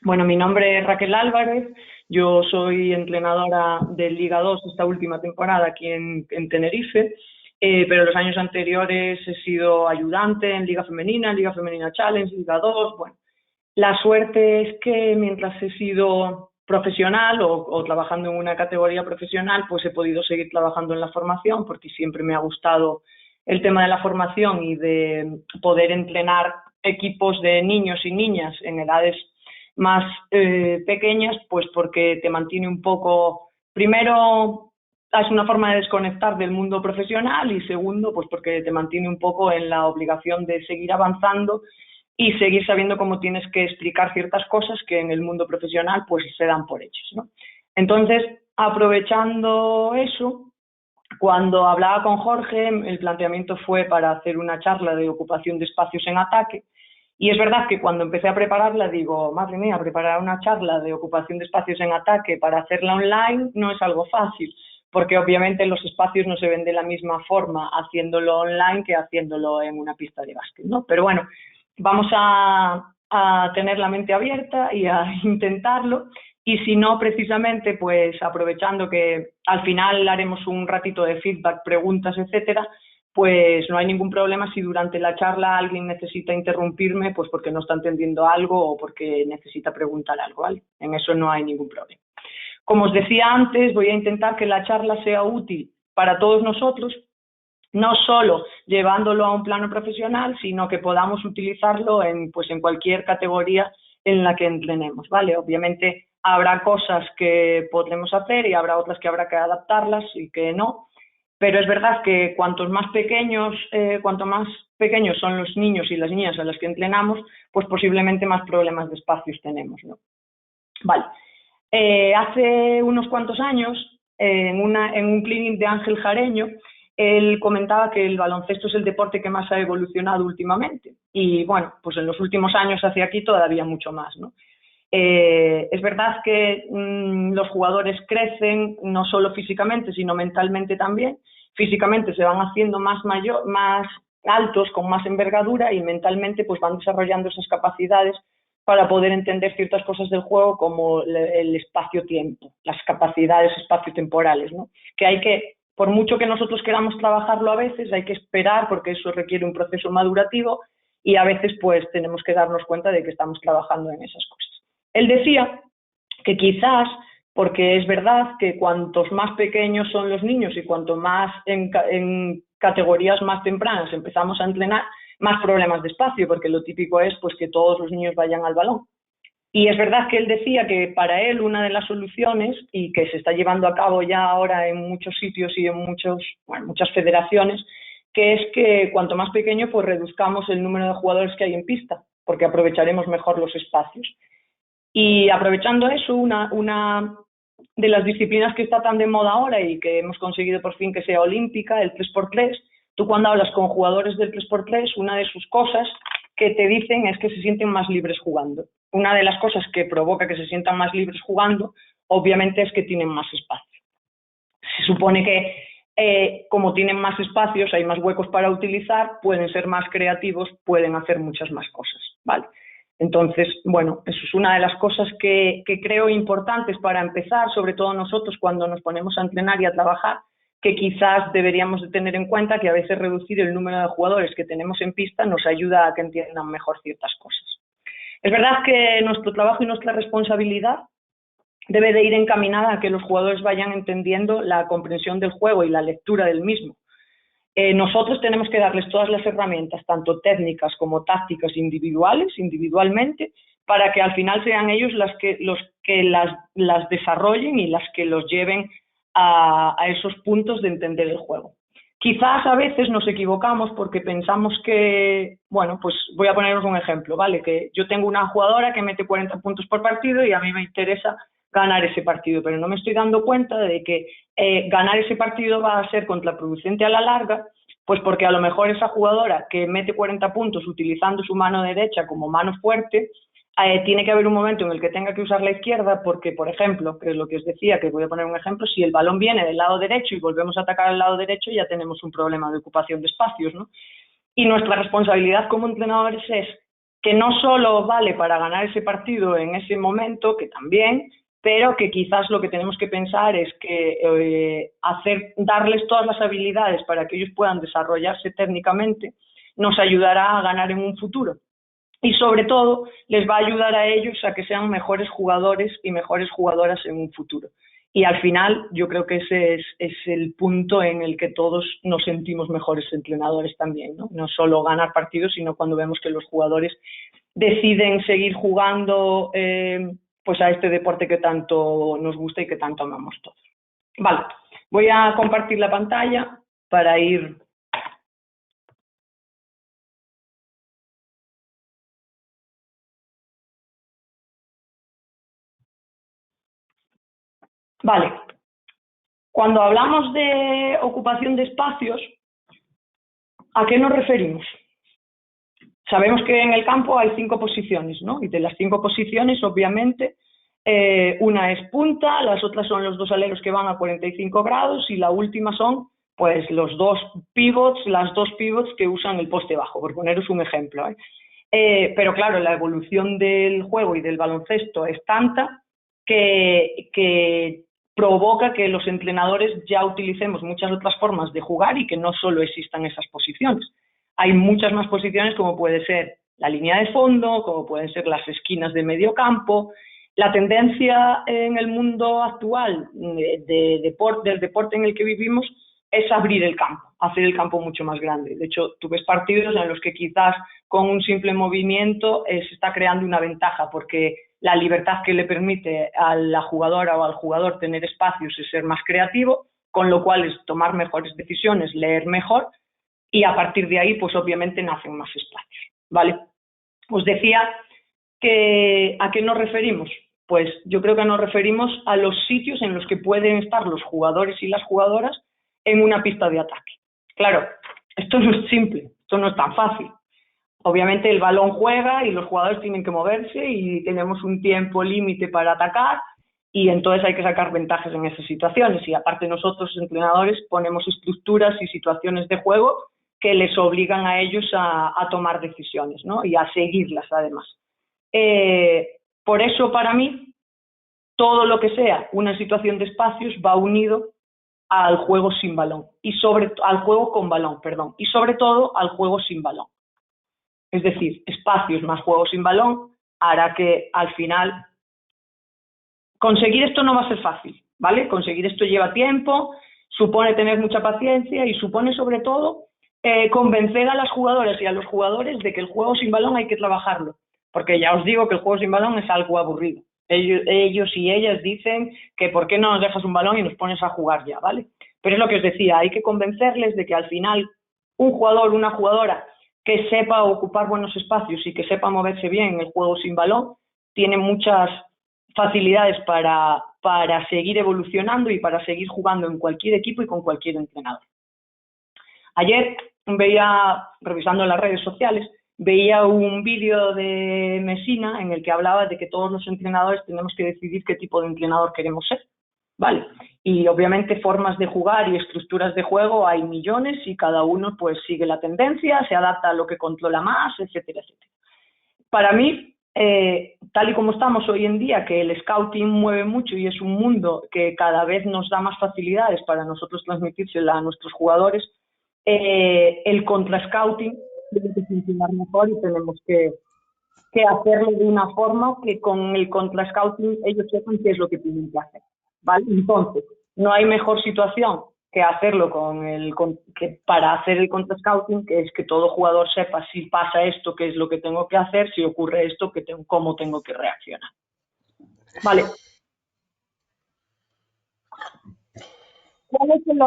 Bueno, mi nombre es Raquel Álvarez, yo soy entrenadora de Liga 2 esta última temporada aquí en Tenerife, pero los años anteriores he sido ayudante en Liga Femenina Challenge, Liga 2. Bueno, la suerte es que mientras he sido profesional o trabajando en una categoría profesional, pues he podido seguir trabajando en la formación porque siempre me ha gustado el tema de la formación y de poder entrenar equipos de niños y niñas en edades más pequeñas, pues porque te mantiene un poco, primero, es una forma de desconectar del mundo profesional y segundo, pues porque te mantiene un poco en la obligación de seguir avanzando y seguir sabiendo cómo tienes que explicar ciertas cosas que en el mundo profesional pues se dan por hechas, ¿no? Entonces, aprovechando eso, cuando hablaba con Jorge, el planteamiento fue para hacer una charla de ocupación de espacios en ataque. Y es verdad que cuando empecé a prepararla, digo, madre mía, preparar una charla de ocupación de espacios en ataque para hacerla online no es algo fácil, porque obviamente los espacios no se ven de la misma forma haciéndolo online que haciéndolo en una pista de básquet, ¿no? Pero bueno, vamos a tener la mente abierta y a intentarlo. Y si no, precisamente, pues aprovechando que al final haremos un ratito de feedback, preguntas, etcétera, pues no hay ningún problema si durante la charla alguien necesita interrumpirme, pues porque no está entendiendo algo o porque necesita preguntar algo, ¿vale? En eso no hay ningún problema. Como os decía antes, voy a intentar que la charla sea útil para todos nosotros, no solo llevándolo a un plano profesional, sino que podamos utilizarlo pues en cualquier categoría en la que entrenemos, ¿vale? Obviamente habrá cosas que podremos hacer y habrá otras que habrá que adaptarlas y que no, pero es verdad que cuanto más pequeños son los niños y las niñas a las que entrenamos, pues posiblemente más problemas de espacios tenemos, ¿no? Vale. Hace unos cuantos años, en un clinic de Ángel Jareño, él comentaba que el baloncesto es el deporte que más ha evolucionado últimamente. Y bueno, pues en los últimos años hacia aquí todavía mucho más, ¿no? Es verdad que los jugadores crecen no solo físicamente, sino mentalmente también. Físicamente se van haciendo más altos, con más envergadura, y mentalmente pues van desarrollando esas capacidades para poder entender ciertas cosas del juego como el espacio-tiempo, las capacidades espacio-temporales, ¿no? Que hay que, por mucho que nosotros queramos trabajarlo a veces, hay que esperar porque eso requiere un proceso madurativo y a veces pues tenemos que darnos cuenta de que estamos trabajando en esas cosas. Él decía que quizás, porque es verdad que cuantos más pequeños son los niños y cuanto más en categorías más tempranas empezamos a entrenar, más problemas de espacio, porque lo típico es pues que todos los niños vayan al balón. Y es verdad que él decía que para él una de las soluciones, y que se está llevando a cabo ya ahora en muchos sitios y en muchas federaciones, que es que cuanto más pequeño, pues reduzcamos el número de jugadores que hay en pista, porque aprovecharemos mejor los espacios. Y aprovechando eso, una de las disciplinas que está tan de moda ahora y que hemos conseguido por fin que sea olímpica, el 3x3, tú cuando hablas con jugadores del 3x3, una de sus cosas que te dicen es que se sienten más libres jugando. Una de las cosas que provoca que se sientan más libres jugando, obviamente, es que tienen más espacio. Se supone que como tienen más espacios, hay más huecos para utilizar, pueden ser más creativos, pueden hacer muchas más cosas, ¿vale? Entonces, bueno, eso es una de las cosas que creo importantes para empezar, sobre todo nosotros cuando nos ponemos a entrenar y a trabajar, que quizás deberíamos de tener en cuenta que a veces reducir el número de jugadores que tenemos en pista nos ayuda a que entiendan mejor ciertas cosas. Es verdad que nuestro trabajo y nuestra responsabilidad debe de ir encaminada a que los jugadores vayan entendiendo la comprensión del juego y la lectura del mismo. Nosotros tenemos que darles todas las herramientas, tanto técnicas como tácticas individualmente, para que al final sean ellos los que las desarrollen y las que los lleven a esos puntos de entender el juego. Quizás a veces nos equivocamos porque pensamos que, bueno, pues voy a poneros un ejemplo, ¿vale? Que yo tengo una jugadora que mete 40 puntos por partido y a mí me interesa ganar ese partido, pero no me estoy dando cuenta de que ganar ese partido va a ser contraproducente a la larga, pues porque a lo mejor esa jugadora que mete 40 puntos utilizando su mano derecha como mano fuerte, tiene que haber un momento en el que tenga que usar la izquierda porque, por ejemplo, que es lo que os decía, que voy a poner un ejemplo, si el balón viene del lado derecho y volvemos a atacar al lado derecho, ya tenemos un problema de ocupación de espacios, ¿no? Y nuestra responsabilidad como entrenadores es que no solo vale para ganar ese partido en ese momento, que también, pero que quizás lo que tenemos que pensar es que darles todas las habilidades para que ellos puedan desarrollarse técnicamente nos ayudará a ganar en un futuro. Y sobre todo les va a ayudar a ellos a que sean mejores jugadores y mejores jugadoras en un futuro. Y al final yo creo que ese es el punto en el que todos nos sentimos mejores entrenadores también, ¿no? No solo ganar partidos, sino cuando vemos que los jugadores deciden seguir jugando pues a este deporte que tanto nos gusta y que tanto amamos todos. Vale, voy a compartir la pantalla para ir... Vale, cuando hablamos de ocupación de espacios, ¿a qué nos referimos? Sabemos que en el campo hay 5 posiciones, ¿no? Y de las 5 posiciones, obviamente, una es punta, las otras son los 2 aleros que van a 45 grados y la última son, pues, los 2 pivots, las 2 pivots que usan el poste bajo, por poneros un ejemplo, pero claro, la evolución del juego y del baloncesto es tanta que provoca que los entrenadores ya utilicemos muchas otras formas de jugar y que no solo existan esas posiciones. Hay muchas más posiciones, como puede ser la línea de fondo, como pueden ser las esquinas de medio campo. La tendencia en el mundo actual del deporte en el que vivimos es abrir el campo, hacer el campo mucho más grande. De hecho, tú ves partidos en los que quizás con un simple movimiento se está creando una ventaja, porque la libertad que le permite a la jugadora o al jugador tener espacios es ser más creativo, con lo cual es tomar mejores decisiones, leer mejor, y a partir de ahí, pues obviamente nacen más espacios, ¿vale? Os decía que ¿a qué nos referimos? Pues yo creo que nos referimos a los sitios en los que pueden estar los jugadores y las jugadoras en una pista de ataque. Claro, esto no es simple, esto no es tan fácil. Obviamente el balón juega y los jugadores tienen que moverse y tenemos un tiempo límite para atacar y entonces hay que sacar ventajas en esas situaciones. Y aparte nosotros, entrenadores, ponemos estructuras y situaciones de juego que les obligan a ellos a tomar decisiones, ¿no? Y a seguirlas, además. Por eso, para mí, todo lo que sea una situación de espacios va unido al juego sin balón, al juego con balón, perdón, y sobre todo al juego sin balón. Es decir, espacios más juego sin balón hará que al final conseguir esto no va a ser fácil, ¿vale? Conseguir esto lleva tiempo, supone tener mucha paciencia y supone sobre todo convencer a las jugadoras y a los jugadores de que el juego sin balón hay que trabajarlo, porque ya os digo que el juego sin balón es algo aburrido. Ellos y ellas dicen que ¿por qué no nos dejas un balón y nos pones a jugar ya?, ¿vale? Pero es lo que os decía, hay que convencerles de que al final un jugador, una jugadora que sepa ocupar buenos espacios y que sepa moverse bien en el juego sin balón, tiene muchas facilidades para seguir evolucionando y para seguir jugando en cualquier equipo y con cualquier entrenador. Ayer veía, revisando las redes sociales, veía un vídeo de Messina en el que hablaba de que todos los entrenadores tenemos que decidir qué tipo de entrenador queremos ser, ¿vale? Y obviamente formas de jugar y estructuras de juego hay millones y cada uno pues sigue la tendencia, se adapta a lo que controla más, etcétera, etcétera. Para mí, tal y como estamos hoy en día, que el scouting mueve mucho y es un mundo que cada vez nos da más facilidades para nosotros transmitírsela a nuestros jugadores, el contra-scouting tiene que funcionar mejor y tenemos que hacerlo de una forma que con el contra-scouting ellos sepan qué es lo que tienen que hacer, ¿vale? Entonces, no hay mejor situación que hacerlo para hacer el contra-scouting, que es que todo jugador sepa si pasa esto, qué es lo que tengo que hacer, si ocurre esto, cómo tengo que reaccionar. Vale. ¿Cuáles son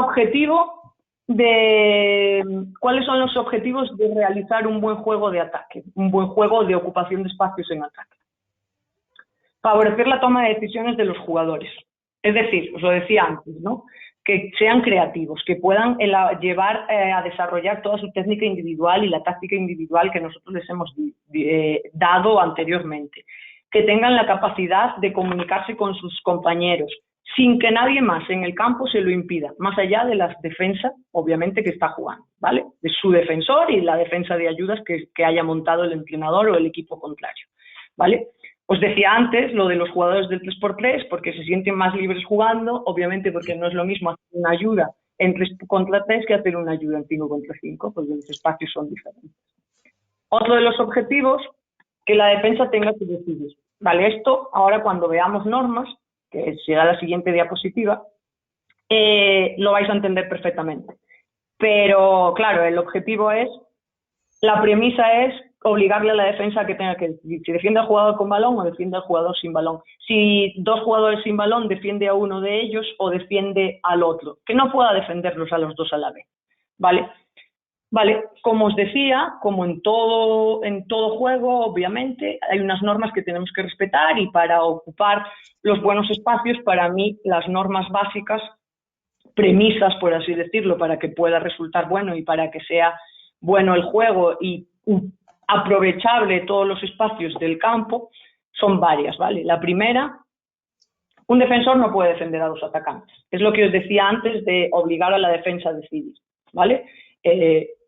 los objetivos de realizar un buen juego de ataque, un buen juego de ocupación de espacios en ataque? Favorecer la toma de decisiones de los jugadores. Es decir, os lo decía antes, ¿no? Que sean creativos, que puedan llevar a desarrollar toda su técnica individual y la táctica individual que nosotros les hemos dado anteriormente. Que tengan la capacidad de comunicarse con sus compañeros, sin que nadie más en el campo se lo impida, más allá de las defensas, obviamente, que está jugando, ¿vale? De su defensor y la defensa de ayudas que haya montado el entrenador o el equipo contrario, ¿vale? Os decía antes lo de los jugadores del 3x3, porque se sienten más libres jugando, obviamente porque no es lo mismo hacer una ayuda en 3 contra 3 que hacer una ayuda en 5 contra 5, porque los espacios son diferentes. Otro de los objetivos, que la defensa tenga que decidir. Vale, esto ahora cuando veamos normas, que será la siguiente diapositiva, lo vais a entender perfectamente. Pero claro, el objetivo es, la premisa es obligarle a la defensa a que tenga que decidir si defiende al jugador con balón o defiende al jugador sin balón. Si 2 jugadores sin balón, defiende a uno de ellos o defiende al otro. Que no pueda defenderlos a los 2 a la vez. ¿Vale? Vale, como os decía, como en todo juego, obviamente, hay unas normas que tenemos que respetar y para ocupar los buenos espacios, para mí, las normas básicas, premisas, por así decirlo, para que pueda resultar bueno y para que sea bueno el juego y aprovechable todos los espacios del campo, son varias, ¿vale? La primera, un defensor no puede defender a 2 atacantes. Es lo que os decía antes de obligar a la defensa a decidir, ¿vale?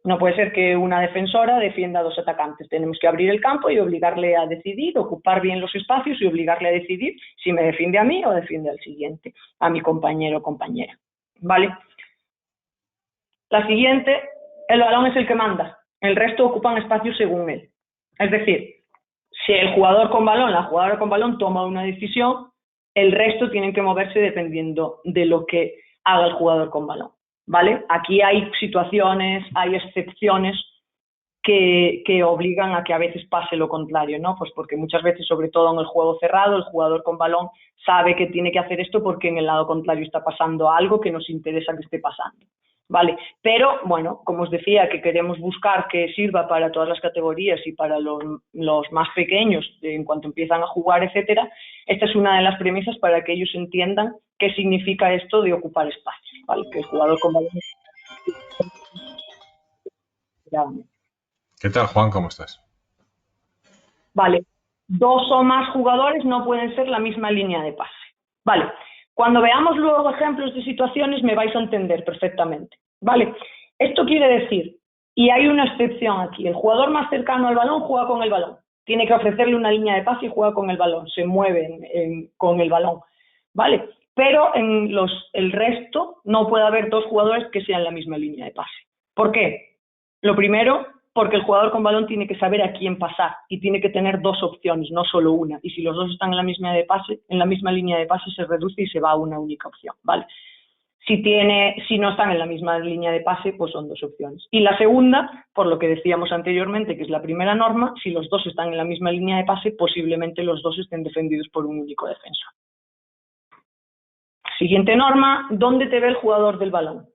No puede ser que una defensora defienda a 2 atacantes. Tenemos que abrir el campo y obligarle a decidir, ocupar bien los espacios y obligarle a decidir si me defiende a mí o defiende al siguiente, a mi compañero o compañera. ¿Vale? La siguiente, el balón es el que manda. El resto ocupan espacios según él. Es decir, si el jugador con balón, la jugadora con balón toma una decisión, el resto tienen que moverse dependiendo de lo que haga el jugador con balón. ¿Vale? Aquí hay situaciones, hay excepciones que obligan a que a veces pase lo contrario, ¿no? Pues porque muchas veces, sobre todo en el juego cerrado, el jugador con balón sabe que tiene que hacer esto porque en el lado contrario está pasando algo que nos interesa que esté pasando, ¿vale? Pero, bueno, como os decía, que queremos buscar que sirva para todas las categorías y para los más pequeños, en cuanto empiezan a jugar, etcétera, esta es una de las premisas para que ellos entiendan qué significa esto de ocupar espacio, ¿vale? Que el jugador con balón... ¿Qué tal, Juan? ¿Cómo estás? Vale, 2 o más jugadores no pueden ser la misma línea de pase. Vale, cuando veamos luego ejemplos de situaciones me vais a entender perfectamente. Vale, esto quiere decir, y hay una excepción aquí, el jugador más cercano al balón juega con el balón. Tiene que ofrecerle una línea de pase y juega con el balón, se mueve con el balón. Vale, pero en el resto no puede haber 2 jugadores que sean la misma línea de pase. ¿Por qué? Lo primero, porque el jugador con balón tiene que saber a quién pasar y tiene que tener 2 opciones, no solo una. Y si los 2 están en la misma línea de pase, se reduce y se va a una única opción, ¿vale? Si no están en la misma línea de pase, pues son 2 opciones. Y la segunda, por lo que decíamos anteriormente, que es la primera norma, si los 2 están en la misma línea de pase, posiblemente los 2 estén defendidos por un único defensor. Siguiente norma, ¿dónde te ve el jugador del balón?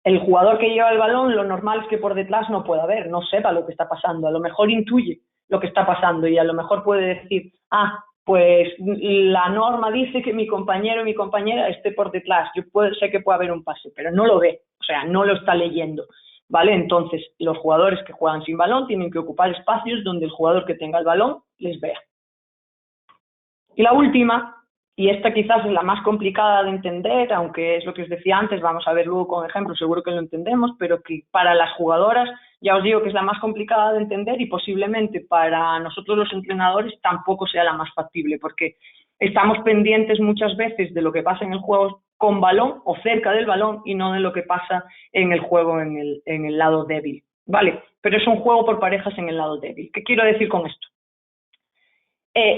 El jugador que lleva el balón, lo normal es que por detrás no pueda ver, no sepa lo que está pasando. A lo mejor intuye lo que está pasando y a lo mejor puede decir, pues la norma dice que mi compañero o mi compañera esté por detrás. Yo sé que puede haber un pase, pero no lo ve, o sea, no lo está leyendo, ¿vale? Entonces, los jugadores que juegan sin balón tienen que ocupar espacios donde el jugador que tenga el balón les vea. Y la última, y esta quizás es la más complicada de entender, aunque es lo que os decía antes, vamos a ver luego con ejemplos, seguro que lo entendemos, pero que para las jugadoras ya os digo que es la más complicada de entender y posiblemente para nosotros los entrenadores tampoco sea la más factible, porque estamos pendientes muchas veces de lo que pasa en el juego con balón o cerca del balón y no de lo que pasa en el juego en el lado débil, ¿vale? Pero es un juego por parejas en el lado débil. ¿Qué quiero decir con esto?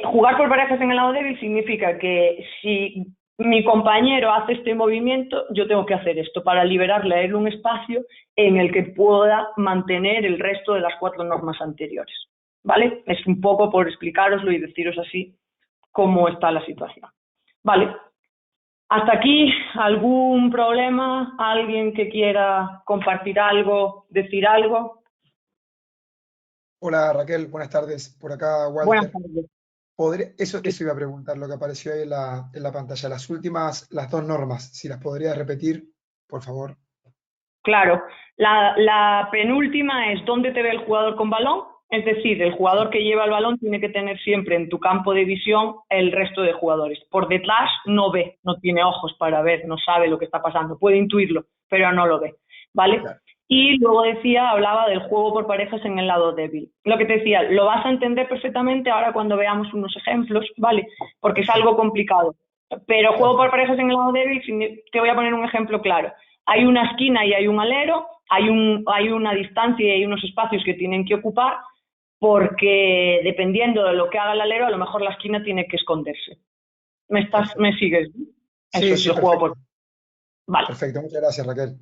Jugar por parejas en el lado débil significa que si mi compañero hace este movimiento, yo tengo que hacer esto para liberarle a él un espacio en el que pueda mantener el resto de las 4 normas anteriores, ¿vale? Es un poco por explicároslo y deciros así cómo está la situación. Vale, hasta aquí, ¿algún problema? ¿Alguien que quiera compartir algo, decir algo? Hola Raquel, buenas tardes. Por acá Buenas Walter. tardes. Eso iba a preguntar, lo que apareció ahí en la pantalla. Las 2 normas, si las podrías repetir, por favor. Claro, la penúltima es ¿dónde te ve el jugador con balón? Es decir, el jugador que lleva el balón tiene que tener siempre en tu campo de visión el resto de jugadores. Por detrás no ve, no tiene ojos para ver, no sabe lo que está pasando. Puede intuirlo, pero no lo ve, ¿vale? Claro. Y luego hablaba del juego por parejas en el lado débil. Lo que te decía, lo vas a entender perfectamente ahora cuando veamos unos ejemplos, ¿vale? Porque es algo complicado. Pero juego por parejas en el lado débil, te voy a poner un ejemplo claro. Hay una esquina y hay un alero, hay una distancia y hay unos espacios que tienen que ocupar, porque dependiendo de lo que haga el alero, a lo mejor la esquina tiene que esconderse. ¿Me sigues? Sí, Eso es sí, el juego por... perfecto. Vale. Perfecto, muchas gracias, Raquel.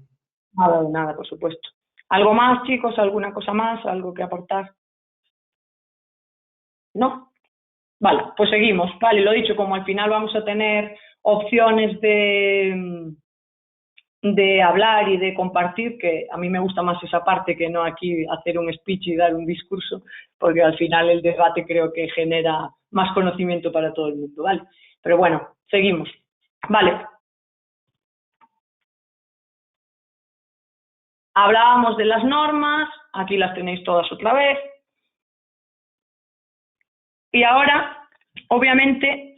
Nada de nada, por supuesto. ¿Algo más, chicos? ¿Alguna cosa más? ¿Algo que aportar? ¿No? Vale, pues seguimos. Vale, lo dicho, como al final vamos a tener opciones de hablar y de compartir, que a mí me gusta más esa parte que no aquí hacer un speech y dar un discurso, porque al final el debate creo que genera más conocimiento para todo el mundo, ¿vale? Pero bueno, seguimos. Vale. Hablábamos de las normas, aquí las tenéis todas otra vez. Y ahora, obviamente,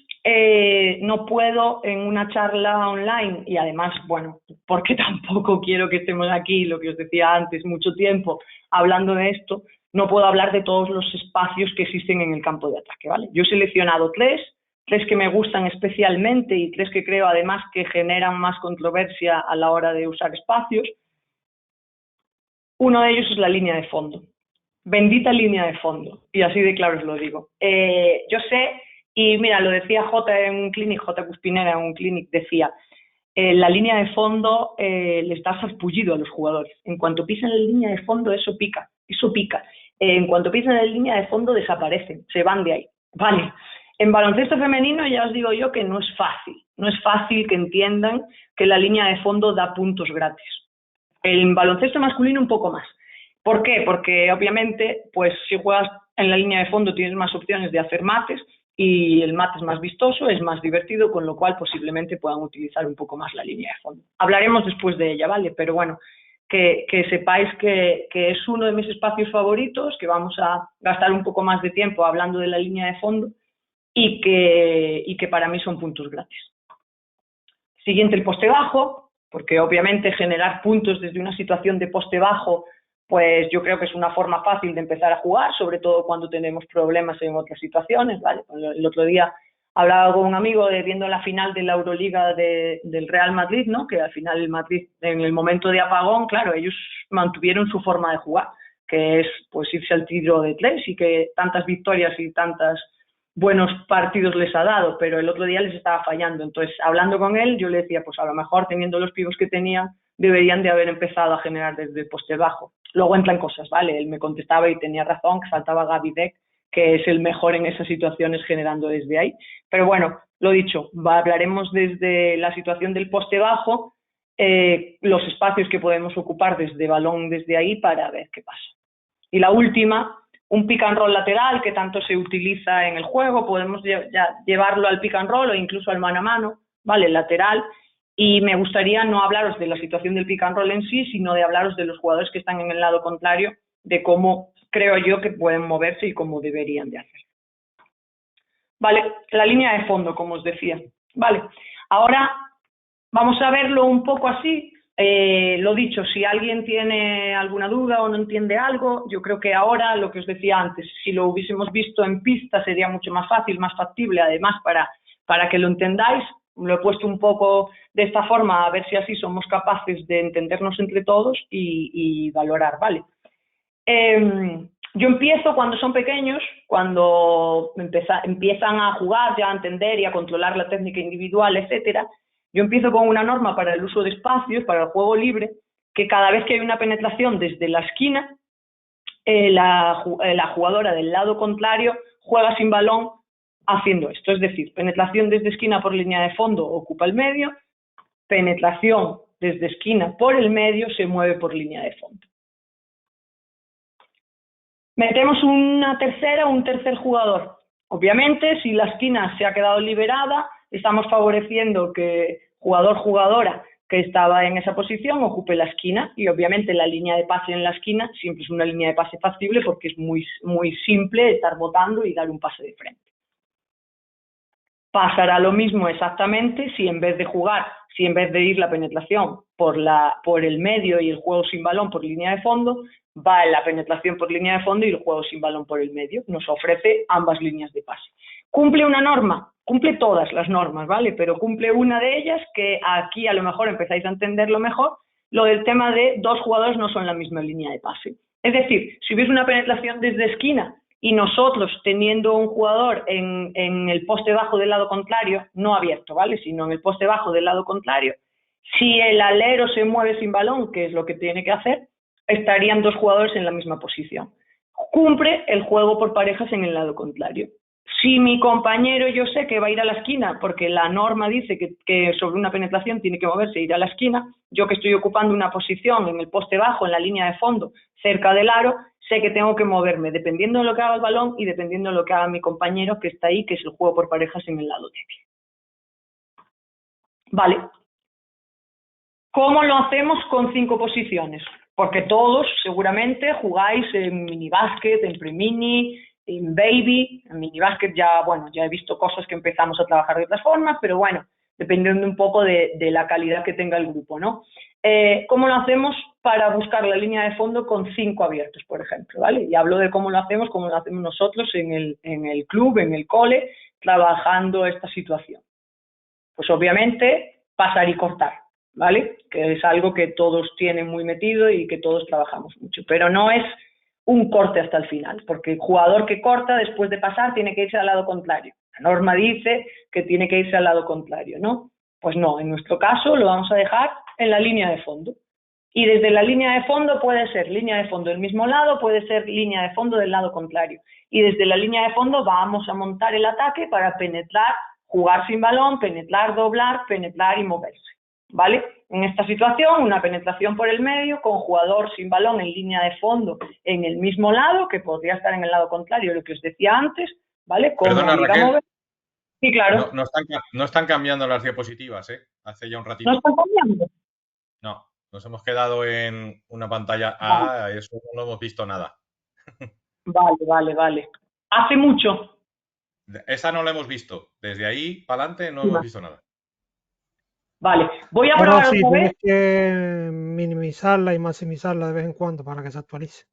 no puedo en una charla online, y además, bueno, porque tampoco quiero que estemos aquí, lo que os decía antes, mucho tiempo hablando de esto, no puedo hablar de todos los espacios que existen en el campo de ataque, ¿vale? Yo he seleccionado tres que me gustan especialmente y tres que creo además que generan más controversia a la hora de usar espacios. Uno de ellos es la línea de fondo. Bendita línea de fondo, y así de claro os lo digo. Yo sé, y mira, lo decía J en un clinic, J Cuspinera en un clinic, decía, la línea de fondo les da sarpullido a los jugadores. En cuanto pisan la línea de fondo, eso pica, eso pica. En cuanto pisan la línea de fondo, desaparecen, se van de ahí. Vale. En baloncesto femenino ya os digo yo que no es fácil que entiendan que la línea de fondo da puntos gratis. En baloncesto masculino un poco más. ¿Por qué? Porque obviamente, pues si juegas en la línea de fondo tienes más opciones de hacer mates y el mate es más vistoso, es más divertido, con lo cual posiblemente puedan utilizar un poco más la línea de fondo. Hablaremos después de ella, ¿vale? Pero bueno, que sepáis que es uno de mis espacios favoritos, que vamos a gastar un poco más de tiempo hablando de la línea de fondo y que para mí son puntos gratis. Siguiente, el poste bajo, porque obviamente generar puntos desde una situación de poste bajo, pues yo creo que es una forma fácil de empezar a jugar, sobre todo cuando tenemos problemas en otras situaciones, ¿vale? El otro día hablaba con un amigo viendo la final de la Euroliga del Real Madrid, ¿no? Que al final el Madrid, en el momento de apagón, claro, ellos mantuvieron su forma de jugar, que es pues irse al tiro de tres, y que tantas victorias y tantos buenos partidos les ha dado, pero el otro día les estaba fallando. Entonces, hablando con él, yo le decía, pues a lo mejor teniendo los pibos que tenían, deberían de haber empezado a generar desde el poste bajo. Luego entran cosas, ¿vale? Él me contestaba y tenía razón, que faltaba Gaby Deck, que es el mejor en esas situaciones generando desde ahí. Pero bueno, lo dicho, hablaremos desde la situación del poste bajo, los espacios que podemos ocupar desde balón desde ahí para ver qué pasa. Y la última, un pick and roll lateral que tanto se utiliza en el juego, podemos ya llevarlo al pick and roll o incluso al mano a mano, ¿vale? Lateral. Y me gustaría no hablaros de la situación del pick and roll en sí, sino de hablaros de los jugadores que están en el lado contrario, de cómo creo yo que pueden moverse y cómo deberían de hacer. Vale, la línea de fondo, como os decía. Vale, ahora vamos a verlo un poco así. Lo dicho, si alguien tiene alguna duda o no entiende algo, yo creo que ahora, lo que os decía antes, si lo hubiésemos visto en pista sería mucho más fácil, más factible, además para que lo entendáis. Lo he puesto un poco de esta forma, a ver si así somos capaces de entendernos entre todos y valorar, ¿vale? Yo empiezo cuando son pequeños, cuando empiezan a jugar, ya a entender y a controlar la técnica individual, etcétera. Yo empiezo con una norma para el uso de espacios, para el juego libre, que cada vez que hay una penetración desde la esquina, la jugadora del lado contrario juega sin balón haciendo esto. Es decir, penetración desde esquina por línea de fondo ocupa el medio, penetración desde esquina por el medio se mueve por línea de fondo. Metemos un tercer jugador. Obviamente, si la esquina se ha quedado liberada, estamos favoreciendo que jugador-jugadora que estaba en esa posición ocupe la esquina y obviamente la línea de pase en la esquina siempre es una línea de pase factible porque es muy, muy simple estar botando y dar un pase de frente. Pasará lo mismo exactamente si en vez de ir la penetración por el medio y el juego sin balón por línea de fondo, va la penetración por línea de fondo y el juego sin balón por el medio. Nos ofrece ambas líneas de pase. ¿Cumple una norma? Cumple todas las normas, ¿vale? Pero cumple una de ellas que aquí a lo mejor empezáis a entenderlo mejor, lo del tema de dos jugadores no son la misma línea de pase. Es decir, si hubiese una penetración desde esquina y nosotros teniendo un jugador en el poste bajo del lado contrario, no abierto, ¿vale? Sino en el poste bajo del lado contrario, si el alero se mueve sin balón, que es lo que tiene que hacer, estarían dos jugadores en la misma posición. Cumple el juego por parejas en el lado contrario. Si mi compañero yo sé que va a ir a la esquina, porque la norma dice que sobre una penetración tiene que moverse e ir a la esquina, yo que estoy ocupando una posición en el poste bajo, en la línea de fondo, cerca del aro, sé que tengo que moverme dependiendo de lo que haga el balón y dependiendo de lo que haga mi compañero que está ahí, que es el juego por parejas en el lado débil. Vale. ¿Cómo lo hacemos con 5 posiciones? Porque todos seguramente jugáis en minibásquet, en pre-mini, en baby. En minibásquet ya, bueno, ya he visto cosas que empezamos a trabajar de otras formas, pero bueno, dependiendo un poco de la calidad que tenga el grupo, ¿no? ¿Cómo lo hacemos para buscar la línea de fondo con 5 abiertos, por ejemplo, ¿vale? Y hablo de cómo lo hacemos nosotros en el club, en el cole, trabajando esta situación. Pues obviamente pasar y cortar, ¿vale? Que es algo que todos tienen muy metido y que todos trabajamos mucho, pero no es un corte hasta el final, porque el jugador que corta después de pasar tiene que irse al lado contrario. La norma dice que tiene que irse al lado contrario, ¿no? Pues no, en nuestro caso lo vamos a dejar en la línea de fondo. Y desde la línea de fondo puede ser línea de fondo del mismo lado, puede ser línea de fondo del lado contrario. Y desde la línea de fondo vamos a montar el ataque para penetrar, jugar sin balón, penetrar, doblar, penetrar y moverse, ¿vale? En esta situación, una penetración por el medio con jugador sin balón en línea de fondo en el mismo lado, que podría estar en el lado contrario, lo que os decía antes, ¿vale? Perdona, Raquel. Sí, claro. No están cambiando las diapositivas, ¿eh? Hace ya un ratito. ¿No están cambiando? No, nos hemos quedado en una pantalla A, eso no hemos visto nada. Vale. ¿Hace mucho? Esa no la hemos visto. Desde ahí para adelante no hemos visto nada. Vale, voy a Ahora probar sí, otra vez. tienes que minimizarla y maximizarla de vez en cuando para que se actualice.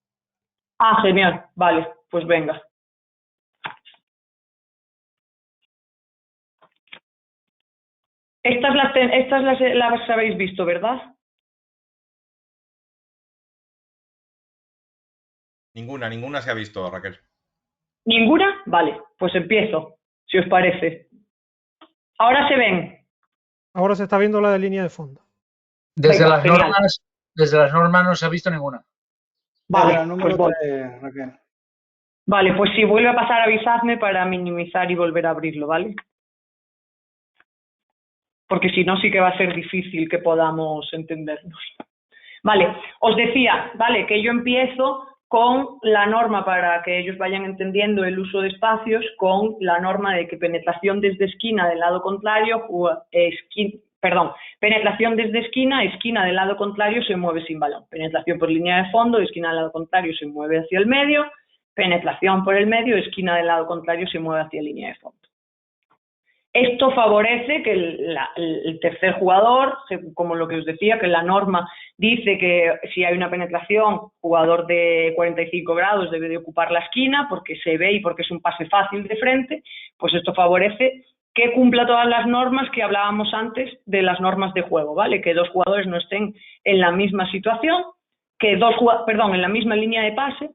Ah, genial. Vale, pues venga. Estas las habéis visto, ¿verdad? Ninguna se ha visto, Raquel. ¿Ninguna? Vale, pues empiezo, si os parece. Ahora se ven. Ahora se está viendo la de línea de fondo. Desde Venga, las normas no se ha visto ninguna. Vale, el número pues 3, Raquel. Vale, pues si vuelve a pasar avisadme para minimizar y volver a abrirlo, ¿vale? Porque si no sí que va a ser difícil que podamos entendernos. Vale, os decía, vale, que yo empiezo con la norma para que ellos vayan entendiendo el uso de espacios, con la norma de que penetración desde esquina del lado contrario, penetración desde esquina del lado contrario se mueve sin balón. Penetración por línea de fondo, esquina del lado contrario se mueve hacia el medio, penetración por el medio, esquina del lado contrario se mueve hacia línea de fondo. Esto favorece que el tercer jugador, como lo que os decía, que la norma dice que si hay una penetración, jugador de 45 grados debe de ocupar la esquina porque se ve y porque es un pase fácil de frente, pues esto favorece que cumpla todas las normas que hablábamos antes de las normas de juego, ¿vale? Que dos jugadores no estén en la misma situación, en la misma línea de pase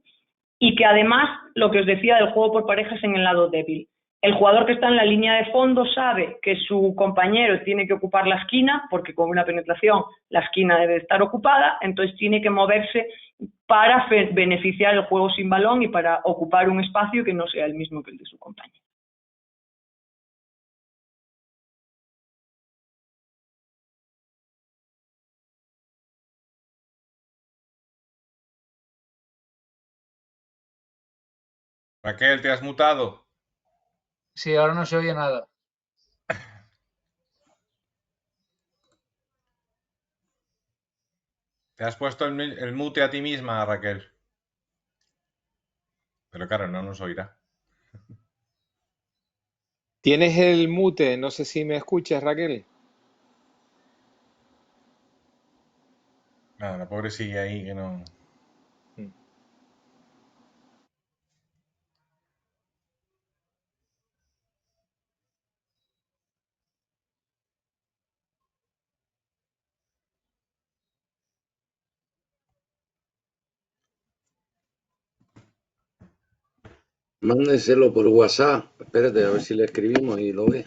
y que además, lo que os decía del juego por parejas en el lado débil. El jugador que está en la línea de fondo sabe que su compañero tiene que ocupar la esquina, porque con una penetración la esquina debe estar ocupada, entonces tiene que moverse para beneficiar el juego sin balón y para ocupar un espacio que no sea el mismo que el de su compañero. Raquel, ¿te has mutado? Sí, ahora no se oye nada. Te has puesto el mute a ti misma, Raquel. Pero claro, no nos oirá. Tienes el mute, no sé si me escuchas, Raquel. Nada, la pobre sigue ahí que no. Mm. Mándeselo por WhatsApp. Espérate, a ver si le escribimos y lo ve.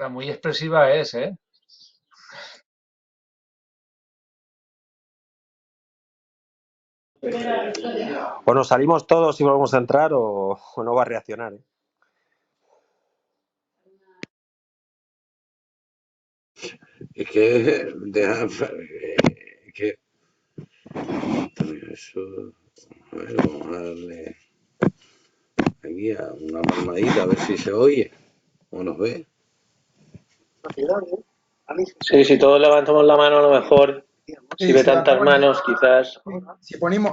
Muy expresiva es, ¿eh? O nos salimos todos y volvemos a entrar o no va a reaccionar, ¿eh? Es que, es que eso, a ver, vamos a darle aquí a una palmadita a ver si se oye o nos ve. Sí, si todos levantamos la mano, a lo mejor, si Sí, ve si tantas levantamos manos, quizás.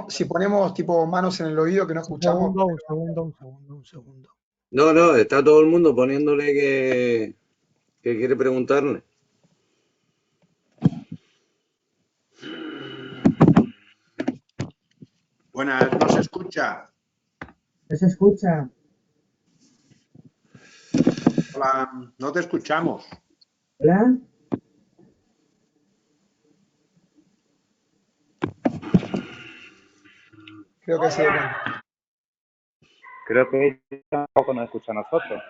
si ponemos tipo manos en el oído que no escuchamos. Un segundo, un segundo. No, no, está todo el mundo poniéndole que quiere preguntarle. Buenas, ¿no se escucha? ¿Se escucha? Hola, no te escuchamos. ¿Hola? Creo que se dio cuenta. Creo que tampoco nos escucha a nosotros.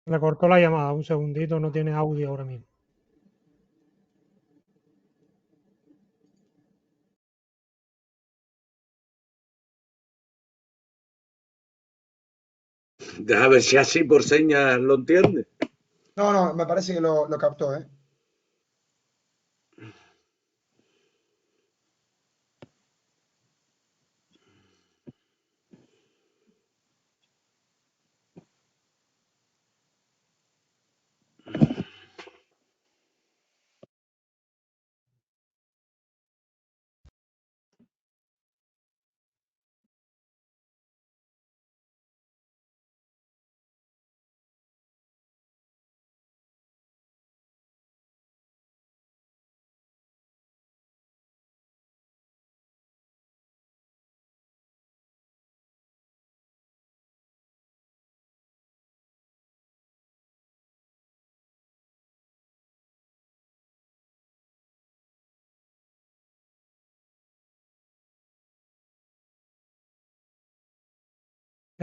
Le cortó la llamada, un segundito, no tiene audio ahora mismo. Deja ver si así por señas lo entiende. No, no, me parece que lo captó, ¿eh?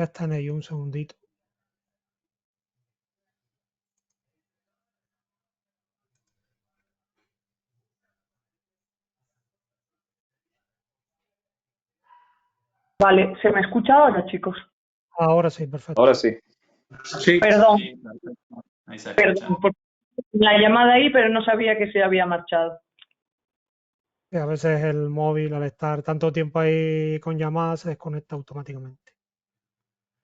Ya está en ello, un segundito. Vale, ¿se me escucha ahora, chicos? Ahora sí, perfecto. Ahora sí. Sí. Perdón, Sí, perfecto. Ahí se escucha. perdón por la llamada ahí, pero no sabía que se había marchado. Sí, a veces el móvil, al estar tanto tiempo ahí con llamadas, se desconecta automáticamente.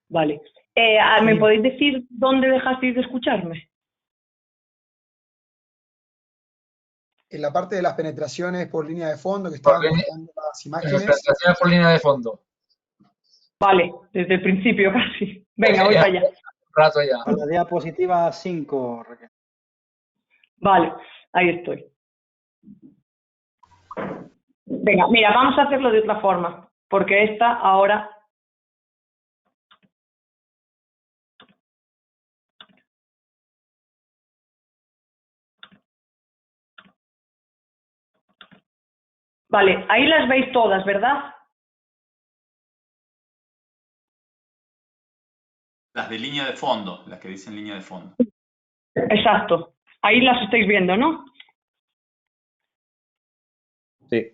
Vale. ¿Me Sí. podéis decir dónde dejasteis de escucharme? En la parte de las penetraciones por línea de fondo que Por estaban línea- mostrando las En las imágenes. presentaciones por línea de fondo. Vale, desde el principio casi. Venga, voy para allá. Un rato ya. A la diapositiva 5, Raquel. Vale, ahí estoy. Venga, mira, vamos a hacerlo de otra forma, porque esta ahora... Vale, ahí las veis todas, ¿verdad? Las de línea de fondo, las que dicen línea de fondo. Exacto. Ahí las estáis viendo, ¿no? Sí.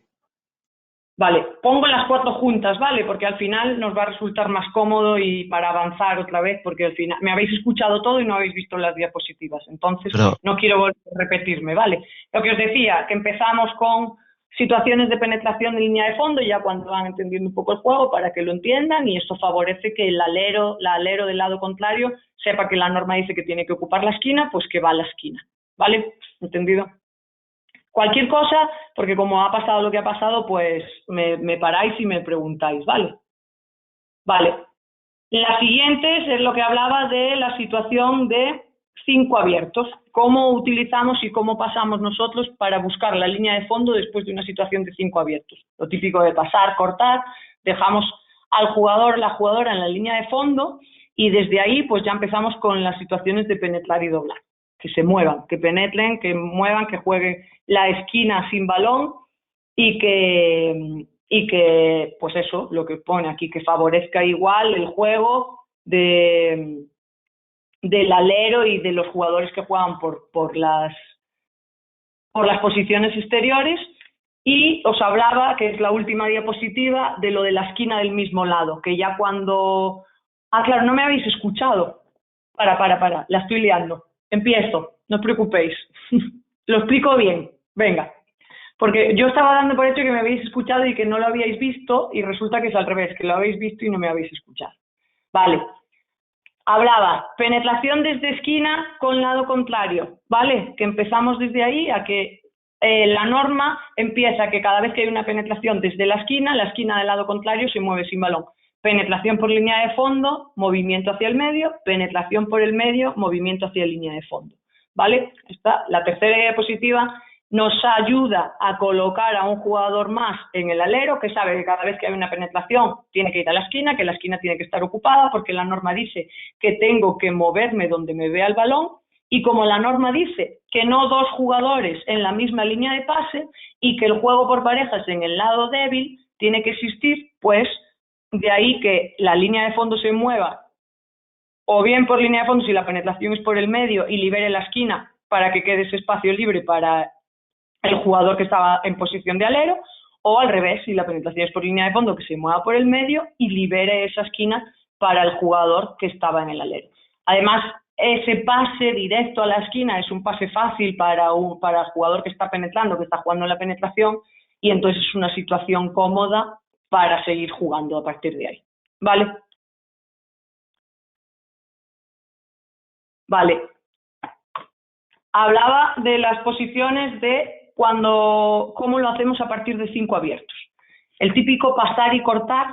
Vale, pongo las 4 juntas, ¿vale? Porque al final nos va a resultar más cómodo y para avanzar otra vez, porque al final me habéis escuchado todo y no habéis visto las diapositivas. Entonces, no quiero volver a repetirme, ¿vale? Lo que os decía, que empezamos con situaciones de penetración de línea de fondo, ya cuando van entendiendo un poco el juego, para que lo entiendan, y eso favorece que la alero del lado contrario sepa que la norma dice que tiene que ocupar la esquina, pues que va a la esquina, ¿vale? ¿Entendido? Cualquier cosa, porque como ha pasado lo que ha pasado, pues me paráis y me preguntáis, ¿vale? Vale. La siguiente es lo que hablaba de la situación de 5 abiertos. Cómo utilizamos y cómo pasamos nosotros para buscar la línea de fondo después de una situación de 5 abiertos. Lo típico de pasar, cortar, dejamos al jugador, la jugadora en la línea de fondo y desde ahí pues ya empezamos con las situaciones de penetrar y doblar. Que se muevan, que penetren, que muevan, que jueguen la esquina sin balón y que pues eso, lo que pone aquí, que favorezca igual el juego del alero y de los jugadores que juegan por las posiciones exteriores. Y os hablaba, que es la última diapositiva, de lo de la esquina del mismo lado, que ya cuando... Ah, claro, no me habéis escuchado. Para, la estoy liando. Empiezo, no os preocupéis. Lo explico bien, venga. Porque yo estaba dando por hecho que me habéis escuchado y que no lo habíais visto, y resulta que es al revés, que lo habéis visto y no me habéis escuchado. Vale. Hablaba, penetración desde esquina con lado contrario, ¿vale? Que empezamos desde ahí a que la norma empieza que cada vez que hay una penetración desde la esquina del lado contrario se mueve sin balón. Penetración por línea de fondo, movimiento hacia el medio, penetración por el medio, movimiento hacia línea de fondo, ¿vale? La tercera diapositiva nos ayuda a colocar a un jugador más en el alero, que sabe que cada vez que hay una penetración tiene que ir a la esquina, que la esquina tiene que estar ocupada, porque la norma dice que tengo que moverme donde me vea el balón, y como la norma dice que no 2 jugadores en la misma línea de pase, y que el juego por parejas en el lado débil tiene que existir, pues de ahí que la línea de fondo se mueva, o bien por línea de fondo si la penetración es por el medio y libere la esquina para que quede ese espacio libre para el jugador que estaba en posición de alero, o al revés, si la penetración es por línea de fondo, que se mueva por el medio y libere esa esquina para el jugador que estaba en el alero. Además, ese pase directo a la esquina es un pase fácil para el jugador que está penetrando, que está jugando en la penetración, y entonces es una situación cómoda para seguir jugando a partir de ahí. ¿Vale? Vale. Hablaba de las posiciones de cómo lo hacemos a partir de 5 abiertos. El típico pasar y cortar,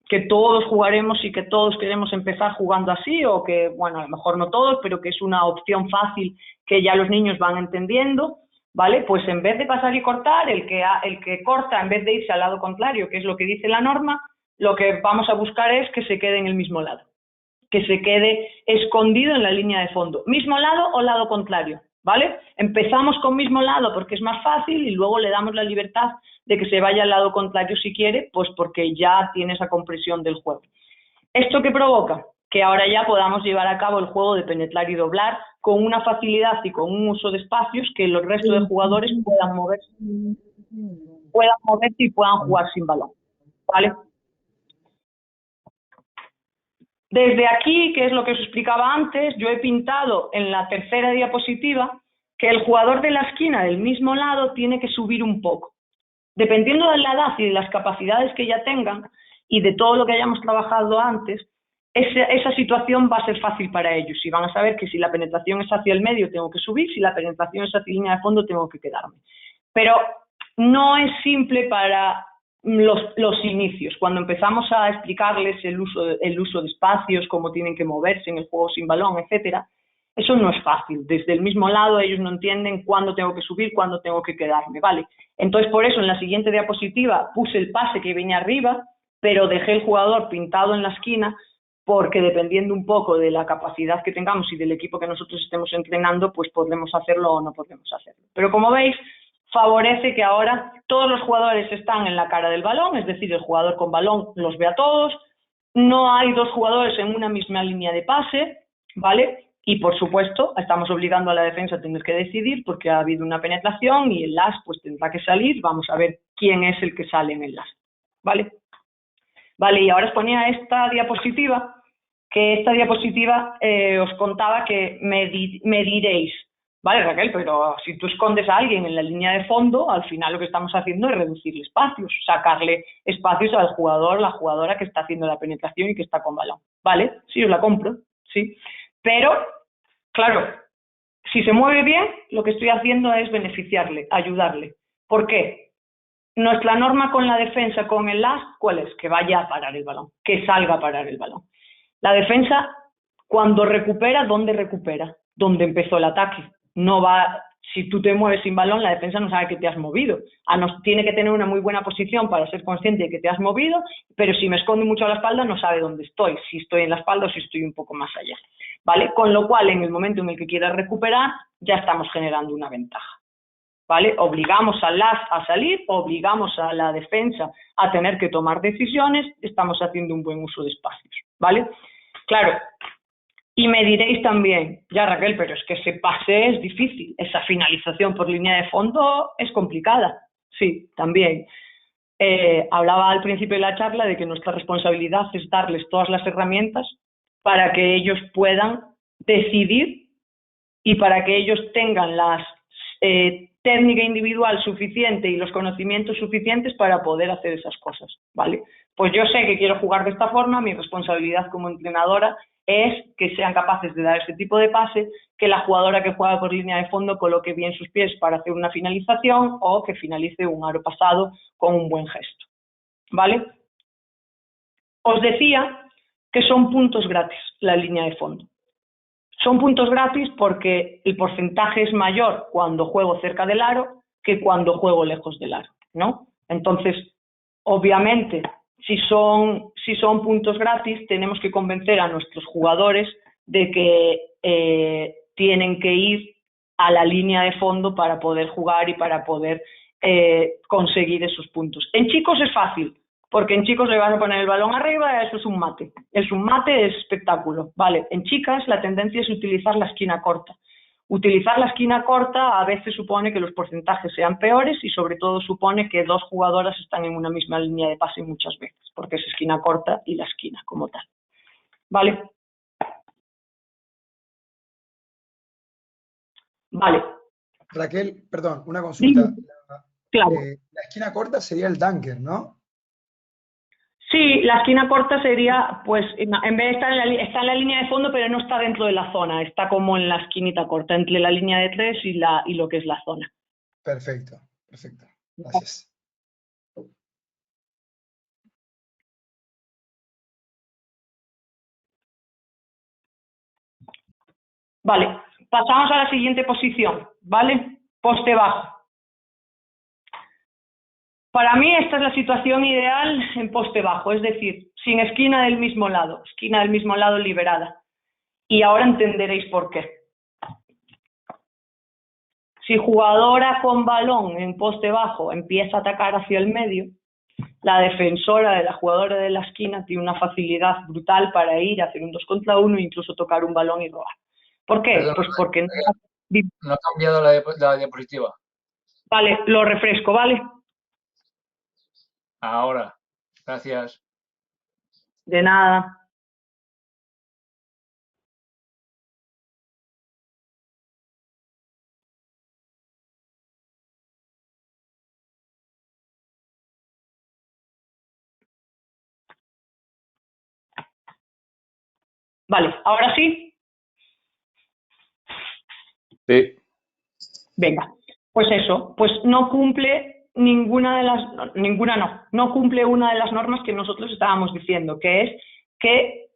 que todos jugaremos y que todos queremos empezar jugando así, o que, bueno, a lo mejor no todos, pero que es una opción fácil que ya los niños van entendiendo, ¿vale? Pues en vez de pasar y cortar, el que corta, en vez de irse al lado contrario, que es lo que dice la norma, lo que vamos a buscar es que se quede en el mismo lado, que se quede escondido en la línea de fondo. Mismo lado o lado contrario, ¿vale? Empezamos con mismo lado porque es más fácil y luego le damos la libertad de que se vaya al lado contrario si quiere, pues porque ya tiene esa compresión del juego. ¿Esto qué provoca? Que ahora ya podamos llevar a cabo el juego de penetrar y doblar con una facilidad y con un uso de espacios que los restos de jugadores puedan moverse y puedan jugar sin balón, ¿vale? Desde aquí, que es lo que os explicaba antes, yo he pintado en la tercera diapositiva que el jugador de la esquina del mismo lado tiene que subir un poco. Dependiendo de la edad y de las capacidades que ya tengan y de todo lo que hayamos trabajado antes, esa situación va a ser fácil para ellos y van a saber que si la penetración es hacia el medio tengo que subir, si la penetración es hacia la línea de fondo tengo que quedarme. Pero no es simple para los inicios. Cuando empezamos a explicarles el uso de espacios, cómo tienen que moverse en el juego sin balón, etcétera, eso no es fácil. Desde el mismo lado ellos no entienden cuándo tengo que subir, cuándo tengo que quedarme, ¿vale? Entonces por eso en la siguiente diapositiva puse el pase que venía arriba, pero dejé el jugador pintado en la esquina porque dependiendo un poco de la capacidad que tengamos y del equipo que nosotros estemos entrenando, pues podremos hacerlo o no podremos hacerlo. Pero como veis, favorece que ahora todos los jugadores están en la cara del balón, es decir, el jugador con balón los ve a todos, no hay dos jugadores en una misma línea de pase, ¿vale? Y por supuesto, estamos obligando a la defensa a tener que decidir porque ha habido una penetración y el last pues tendrá que salir, vamos a ver quién es el que sale en el last, ¿vale? Vale, y ahora os ponía esta diapositiva, os contaba que me diréis, vale Raquel, pero si tú escondes a alguien en la línea de fondo, al final lo que estamos haciendo es reducirle espacios, sacarle espacios al jugador, la jugadora que está haciendo la penetración y que está con balón, ¿vale? Sí, os la compro, sí, pero, claro, si se mueve bien, lo que estoy haciendo es beneficiarle, ayudarle. ¿Por qué? Nuestra norma con la defensa, con el last, ¿cuál es? Que vaya a parar el balón, que salga a parar el balón. La defensa, cuando recupera, ¿dónde recupera? Donde empezó el ataque. No va, si tú te mueves sin balón, la defensa no sabe que te has movido. Tiene que tener una muy buena posición para ser consciente de que te has movido, pero si me escondo mucho a la espalda, no sabe dónde estoy, si estoy en la espalda o si estoy un poco más allá, ¿vale? Con lo cual, en el momento en el que quieras recuperar, ya estamos generando una ventaja, ¿vale? Obligamos al last a salir, obligamos a la defensa a tener que tomar decisiones, estamos haciendo un buen uso de espacios, ¿vale? Claro, y me diréis también, ya Raquel, pero es que ese pase es difícil, esa finalización por línea de fondo es complicada. Sí, también. Hablaba al principio de la charla de que nuestra responsabilidad es darles todas las herramientas para que ellos puedan decidir y para que ellos tengan la técnica individual suficiente y los conocimientos suficientes para poder hacer esas cosas, ¿vale? Pues yo sé que quiero jugar de esta forma, mi responsabilidad como entrenadora es que sean capaces de dar ese tipo de pase, que la jugadora que juega por línea de fondo coloque bien sus pies para hacer una finalización o que finalice un aro pasado con un buen gesto, ¿vale? Os decía que son puntos gratis la línea de fondo. Son puntos gratis porque el porcentaje es mayor cuando juego cerca del aro que cuando juego lejos del aro, ¿no? Entonces, obviamente, si son puntos gratis, tenemos que convencer a nuestros jugadores de que tienen que ir a la línea de fondo para poder jugar y para poder conseguir esos puntos. En chicos es fácil, porque en chicos le vas a poner el balón arriba, eso es un mate. Es un mate, es espectáculo, ¿vale? En chicas la tendencia es utilizar la esquina corta. Utilizar la esquina corta a veces supone que los porcentajes sean peores y sobre todo supone que dos jugadoras están en una misma línea de pase muchas veces, porque es esquina corta y la esquina como tal, ¿vale? Vale. Raquel, perdón, una consulta. Claro. La esquina corta sería el dunker, ¿no? Sí, la esquina corta sería, pues, en vez de estar está en la línea de fondo, pero no está dentro de la zona, está como en la esquinita corta, entre la línea de 3 y lo que es la zona. Perfecto, perfecto. Gracias. Vale, pasamos a la siguiente posición, ¿vale? Poste bajo. Para mí esta es la situación ideal en poste bajo, es decir, sin esquina del mismo lado liberada. Y ahora entenderéis por qué. Si jugadora con balón en poste bajo empieza a atacar hacia el medio, la defensora de la jugadora de la esquina tiene una facilidad brutal para ir a hacer un 2 contra 1 e incluso tocar un balón y robar. ¿Por qué? Perdona, Pues porque no ha cambiado la diapositiva. Vale, lo refresco, ¿vale? Ahora, gracias. De nada. Vale, ¿ahora sí? Sí. Venga, pues eso, pues no cumple no cumple una de las normas que nosotros estábamos diciendo, que es que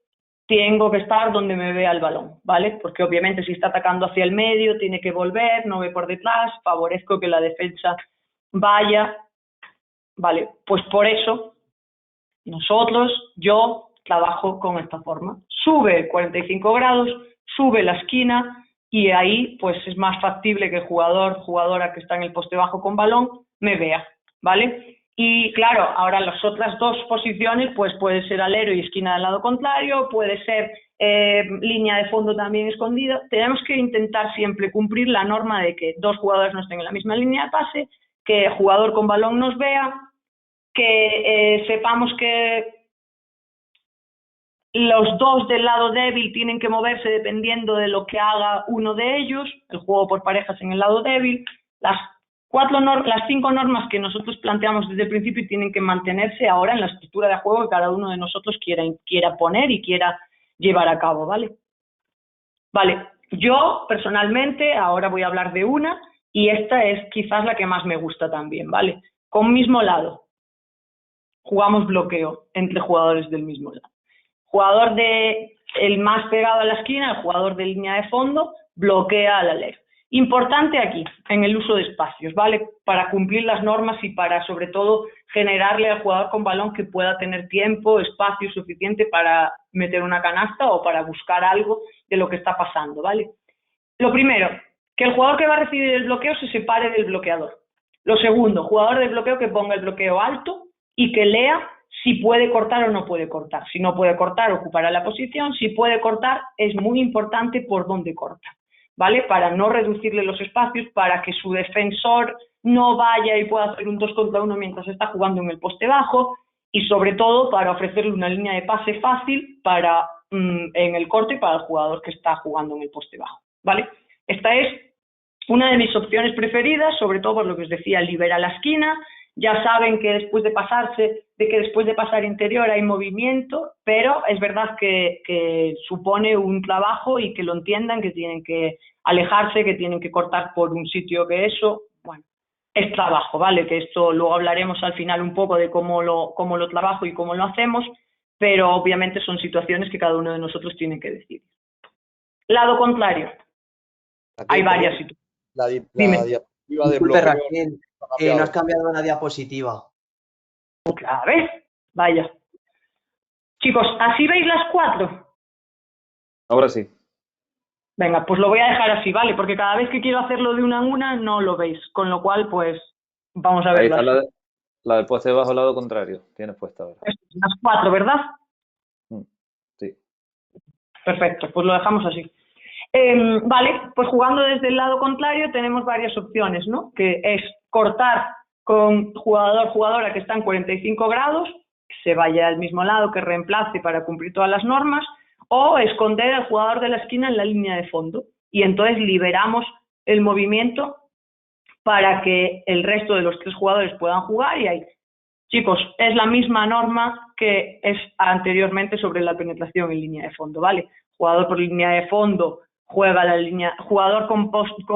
tengo que estar donde me vea el balón, ¿vale? Porque obviamente si está atacando hacia el medio, tiene que volver, no ve por detrás, favorezco que la defensa vaya, ¿vale? Pues por eso yo trabajo con esta forma. Sube 45 grados, sube la esquina y ahí pues es más factible que el jugadora que está en el poste bajo con balón me vea, ¿vale? Y claro, ahora las otras dos posiciones pues puede ser alero y esquina del lado contrario, puede ser línea de fondo también escondida. Tenemos que intentar siempre cumplir la norma de que dos jugadores no estén en la misma línea de pase, que el jugador con balón nos vea, que sepamos que los dos del lado débil tienen que moverse dependiendo de lo que haga uno de ellos, el juego por parejas en el lado débil. Las 5 normas que nosotros planteamos desde el principio tienen que mantenerse ahora en la estructura de juego que cada uno de nosotros quiera poner y quiera llevar a cabo, ¿vale? Vale, yo personalmente ahora voy a hablar de una y esta es quizás la que más me gusta también, ¿vale? Con mismo lado, jugamos bloqueo entre jugadores del mismo lado. Jugador el más pegado a la esquina, el jugador de línea de fondo, bloquea al alero. Importante aquí, en el uso de espacios, ¿vale? Para cumplir las normas y para, sobre todo, generarle al jugador con balón que pueda tener tiempo, espacio suficiente para meter una canasta o para buscar algo de lo que está pasando, ¿vale? Lo primero, que el jugador que va a recibir el bloqueo se separe del bloqueador. Lo segundo, jugador del bloqueo que ponga el bloqueo alto y que lea si puede cortar o no puede cortar. Si no puede cortar, ocupará la posición. Si puede cortar, es muy importante por dónde corta, ¿vale? Para no reducirle los espacios, para que su defensor no vaya y pueda hacer un 2 contra 1 mientras está jugando en el poste bajo y sobre todo para ofrecerle una línea de pase fácil para en el corte para el jugador que está jugando en el poste bajo, ¿vale? Esta es una de mis opciones preferidas, sobre todo por lo que os decía, libera la esquina. Ya saben que después de pasar interior hay movimiento, pero es verdad que supone un trabajo y que lo entiendan, que tienen que alejarse, que tienen que cortar por un sitio que eso, bueno, es trabajo, ¿vale? Que esto luego hablaremos al final un poco de cómo lo trabajo y cómo lo hacemos, pero obviamente son situaciones que cada uno de nosotros tiene que decidir. Lado contrario, hay varias situaciones. La diapositiva de bloqueo. Raquel, no has cambiado la diapositiva. Otra vez, vaya. Chicos, ¿así veis las 4? Ahora sí. Venga, pues lo voy a dejar así, ¿vale? Porque cada vez que quiero hacerlo de una en una no lo veis, con lo cual pues vamos a ver. Ahí está la del poste bajo, lado contrario, tienes puesta ahora. Las 4, ¿verdad? Sí. Perfecto, pues lo dejamos así. Vale, pues jugando desde el lado contrario tenemos varias opciones, ¿no? Que es cortar con jugadora que está en 45 grados, que se vaya al mismo lado, que reemplace para cumplir todas las normas, o esconder al jugador de la esquina en la línea de fondo. Y entonces liberamos el movimiento para que el resto de los 3 jugadores puedan jugar y ahí. Chicos, es la misma norma que es anteriormente sobre la penetración en línea de fondo, ¿vale? Jugador por línea de fondo juega la línea, jugador con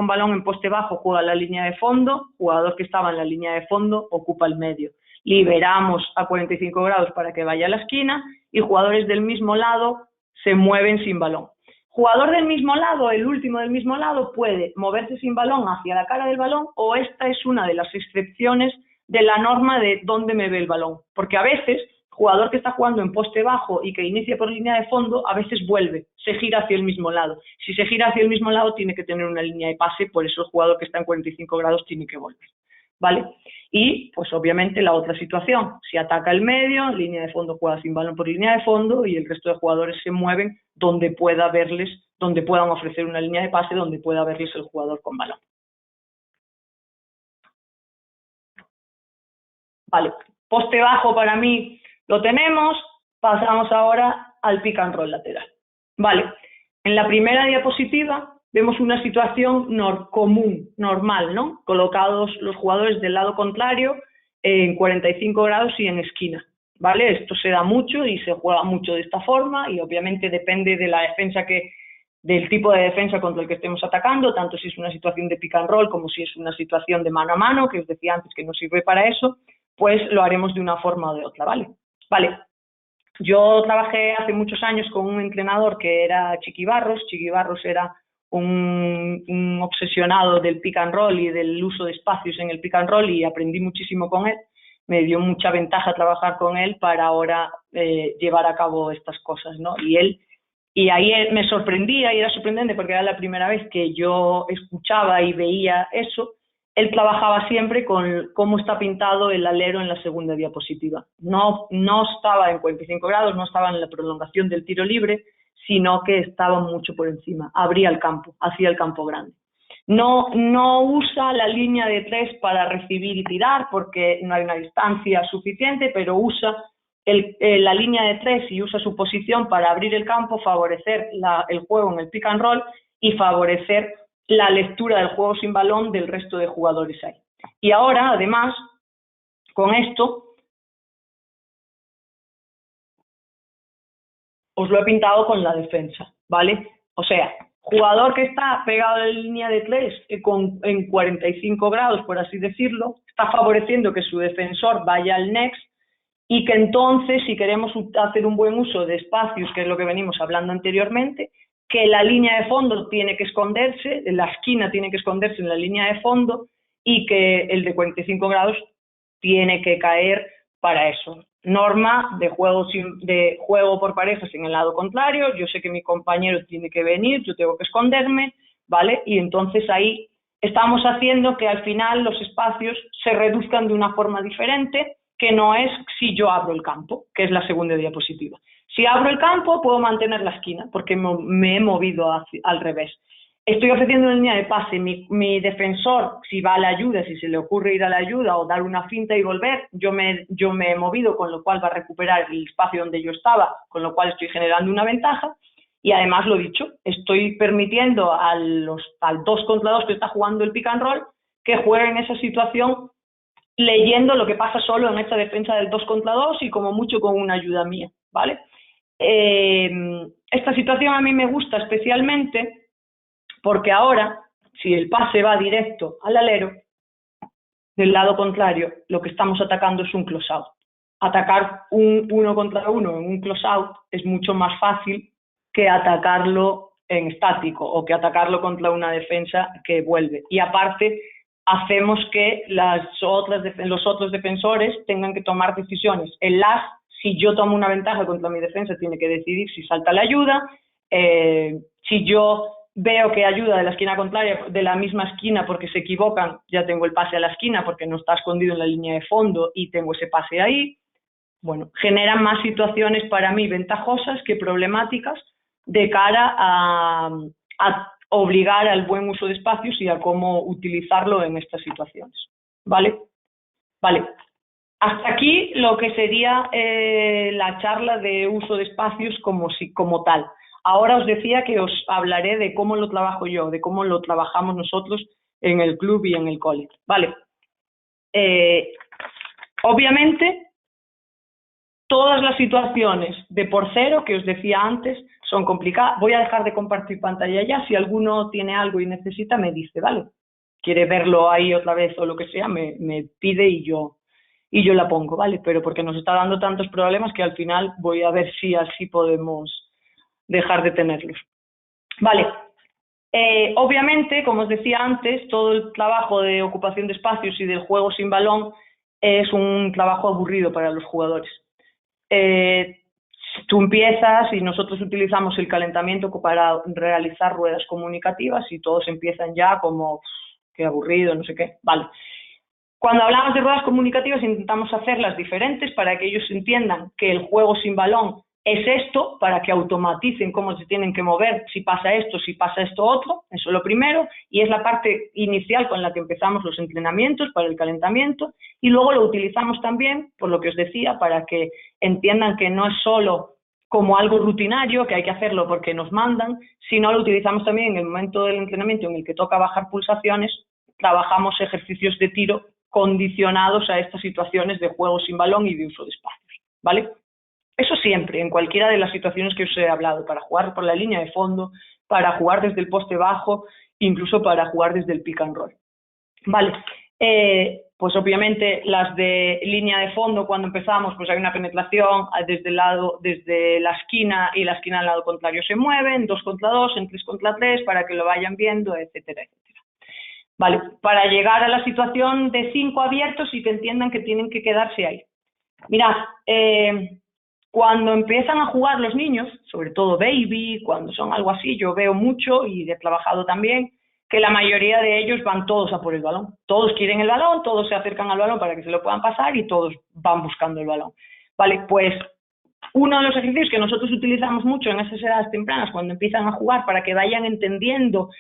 balón en poste bajo juega la línea de fondo, jugador que estaba en la línea de fondo ocupa el medio. Liberamos a 45 grados para que vaya a la esquina y jugadores del mismo lado se mueven sin balón. Jugador del mismo lado, el último del mismo lado, puede moverse sin balón hacia la cara del balón o esta es una de las excepciones de la norma de dónde me ve el balón. Porque a veces jugador que está jugando en poste bajo y que inicia por línea de fondo, a veces vuelve, se gira hacia el mismo lado. Si se gira hacia el mismo lado, tiene que tener una línea de pase, por eso el jugador que está en 45 grados tiene que volver. ¿vale? Y, pues obviamente, la otra situación, si ataca el medio, línea de fondo juega sin balón por línea de fondo y el resto de jugadores se mueven donde pueda verles, donde puedan ofrecer una línea de pase, donde pueda verles el jugador con balón. Vale, poste bajo para mí lo tenemos, pasamos ahora al pick and roll lateral. Vale, en la primera diapositiva vemos una situación común, normal, ¿no? Colocados los jugadores del lado contrario en 45 grados y en esquina, ¿vale? Esto se da mucho y se juega mucho de esta forma y obviamente depende de la defensa del tipo de defensa contra el que estemos atacando, tanto si es una situación de pick and roll como si es una situación de mano a mano, que os decía antes que no sirve para eso, pues lo haremos de una forma o de otra, ¿vale? Vale. Yo trabajé hace muchos años con un entrenador que era Chiqui Barros. Chiqui Barros era un obsesionado del pick and roll y del uso de espacios en el pick and roll y aprendí muchísimo con él. Me dio mucha ventaja trabajar con él para ahora llevar a cabo estas cosas, ¿no? Y ahí me sorprendía y era sorprendente porque era la primera vez que yo escuchaba y veía eso. Él trabajaba siempre con cómo está pintado el alero en la segunda diapositiva. No estaba en 45 grados, no estaba en la prolongación del tiro libre, sino que estaba mucho por encima. Abría el campo, hacía el campo grande. No usa la línea de 3 para recibir y tirar porque no hay una distancia suficiente, pero usa la línea de 3 y usa su posición para abrir el campo, favorecer el juego en el pick and roll y favorecer la lectura del juego sin balón del resto de jugadores ahí. Y ahora, además, con esto, os lo he pintado con la defensa, ¿vale? O sea, jugador que está pegado a la línea de 3 en 45 grados, por así decirlo, está favoreciendo que su defensor vaya al next y que entonces, si queremos hacer un buen uso de espacios, que es lo que venimos hablando anteriormente, que la línea de fondo tiene que esconderse, la esquina tiene que esconderse en la línea de fondo y que el de 45 grados tiene que caer para eso. Norma de juego por parejas en el lado contrario, yo sé que mi compañero tiene que venir, yo tengo que esconderme, ¿vale? Y entonces ahí estamos haciendo que al final los espacios se reduzcan de una forma diferente, que no es si yo abro el campo, que es la segunda diapositiva. Si abro el campo, puedo mantener la esquina, porque me he movido al revés. Estoy ofreciendo una línea de pase. Mi defensor, si va a la ayuda, si se le ocurre ir a la ayuda o dar una finta y volver, yo me he movido, con lo cual va a recuperar el espacio donde yo estaba, con lo cual estoy generando una ventaja. Y además, lo dicho, estoy permitiendo al 2 contra 2 que está jugando el pick and roll que juegue en esa situación leyendo lo que pasa solo en esta defensa del 2 contra 2 y como mucho con una ayuda mía, ¿vale? Esta situación a mí me gusta especialmente porque ahora, si el pase va directo al alero, del lado contrario, lo que estamos atacando es un close-out. Atacar un 1 contra 1 en un close-out es mucho más fácil que atacarlo en estático o que atacarlo contra una defensa que vuelve. Y aparte, hacemos que los otros defensores tengan que tomar decisiones. El last, si yo tomo una ventaja contra mi defensa, tiene que decidir si salta la ayuda. Si yo veo que ayuda de la esquina contraria, de la misma esquina, porque se equivocan, ya tengo el pase a la esquina porque no está escondido en la línea de fondo y tengo ese pase ahí. Bueno, generan más situaciones para mí ventajosas que problemáticas de cara a obligar al buen uso de espacios y a cómo utilizarlo en estas situaciones. ¿Vale? Vale. Hasta aquí lo que sería la charla de uso de espacios como tal. Ahora os decía que os hablaré de cómo lo trabajo yo, de cómo lo trabajamos nosotros en el club y en el cole. Vale. Obviamente, todas las situaciones de por cero que os decía antes son complicadas. Voy a dejar de compartir pantalla ya. Si alguno tiene algo y necesita, me dice, ¿vale? Quiere verlo ahí otra vez o lo que sea, me pide y yo la pongo, ¿vale? Pero porque nos está dando tantos problemas que al final voy a ver si así podemos dejar de tenerlos. Vale. Obviamente, como os decía antes, todo el trabajo de ocupación de espacios y del juego sin balón es un trabajo aburrido para los jugadores. Tú empiezas y nosotros utilizamos el calentamiento para realizar ruedas comunicativas y todos empiezan ya como qué aburrido, no sé qué. Vale. Cuando hablamos de ruedas comunicativas intentamos hacerlas diferentes para que ellos entiendan que el juego sin balón es esto, para que automaticen cómo se tienen que mover, si pasa esto otro, eso es lo primero, y es la parte inicial con la que empezamos los entrenamientos para el calentamiento, y luego lo utilizamos también, por lo que os decía, para que entiendan que no es solo como algo rutinario, que hay que hacerlo porque nos mandan, sino lo utilizamos también en el momento del entrenamiento en el que toca bajar pulsaciones, trabajamos ejercicios de tiro condicionados a estas situaciones de juego sin balón y de uso de espacios, ¿vale? Eso siempre, en cualquiera de las situaciones que os he hablado, para jugar por la línea de fondo, para jugar desde el poste bajo, incluso para jugar desde el pick and roll. Vale, pues obviamente las de línea de fondo, cuando empezamos, pues hay una penetración desde la esquina, y la esquina al lado contrario se mueve, en 2 contra 2, en 3 contra 3, para que lo vayan viendo, etcétera, etcétera. Vale, para llegar a la situación de 5 abiertos y que entiendan que tienen que quedarse ahí. Mirad, cuando empiezan a jugar los niños, sobre todo baby, cuando son algo así, yo veo mucho y he trabajado también, que la mayoría de ellos van todos a por el balón. Todos quieren el balón, todos se acercan al balón para que se lo puedan pasar y todos van buscando el balón. Vale, pues uno de los ejercicios que nosotros utilizamos mucho en esas edades tempranas, cuando empiezan a jugar, para que vayan entendiendo,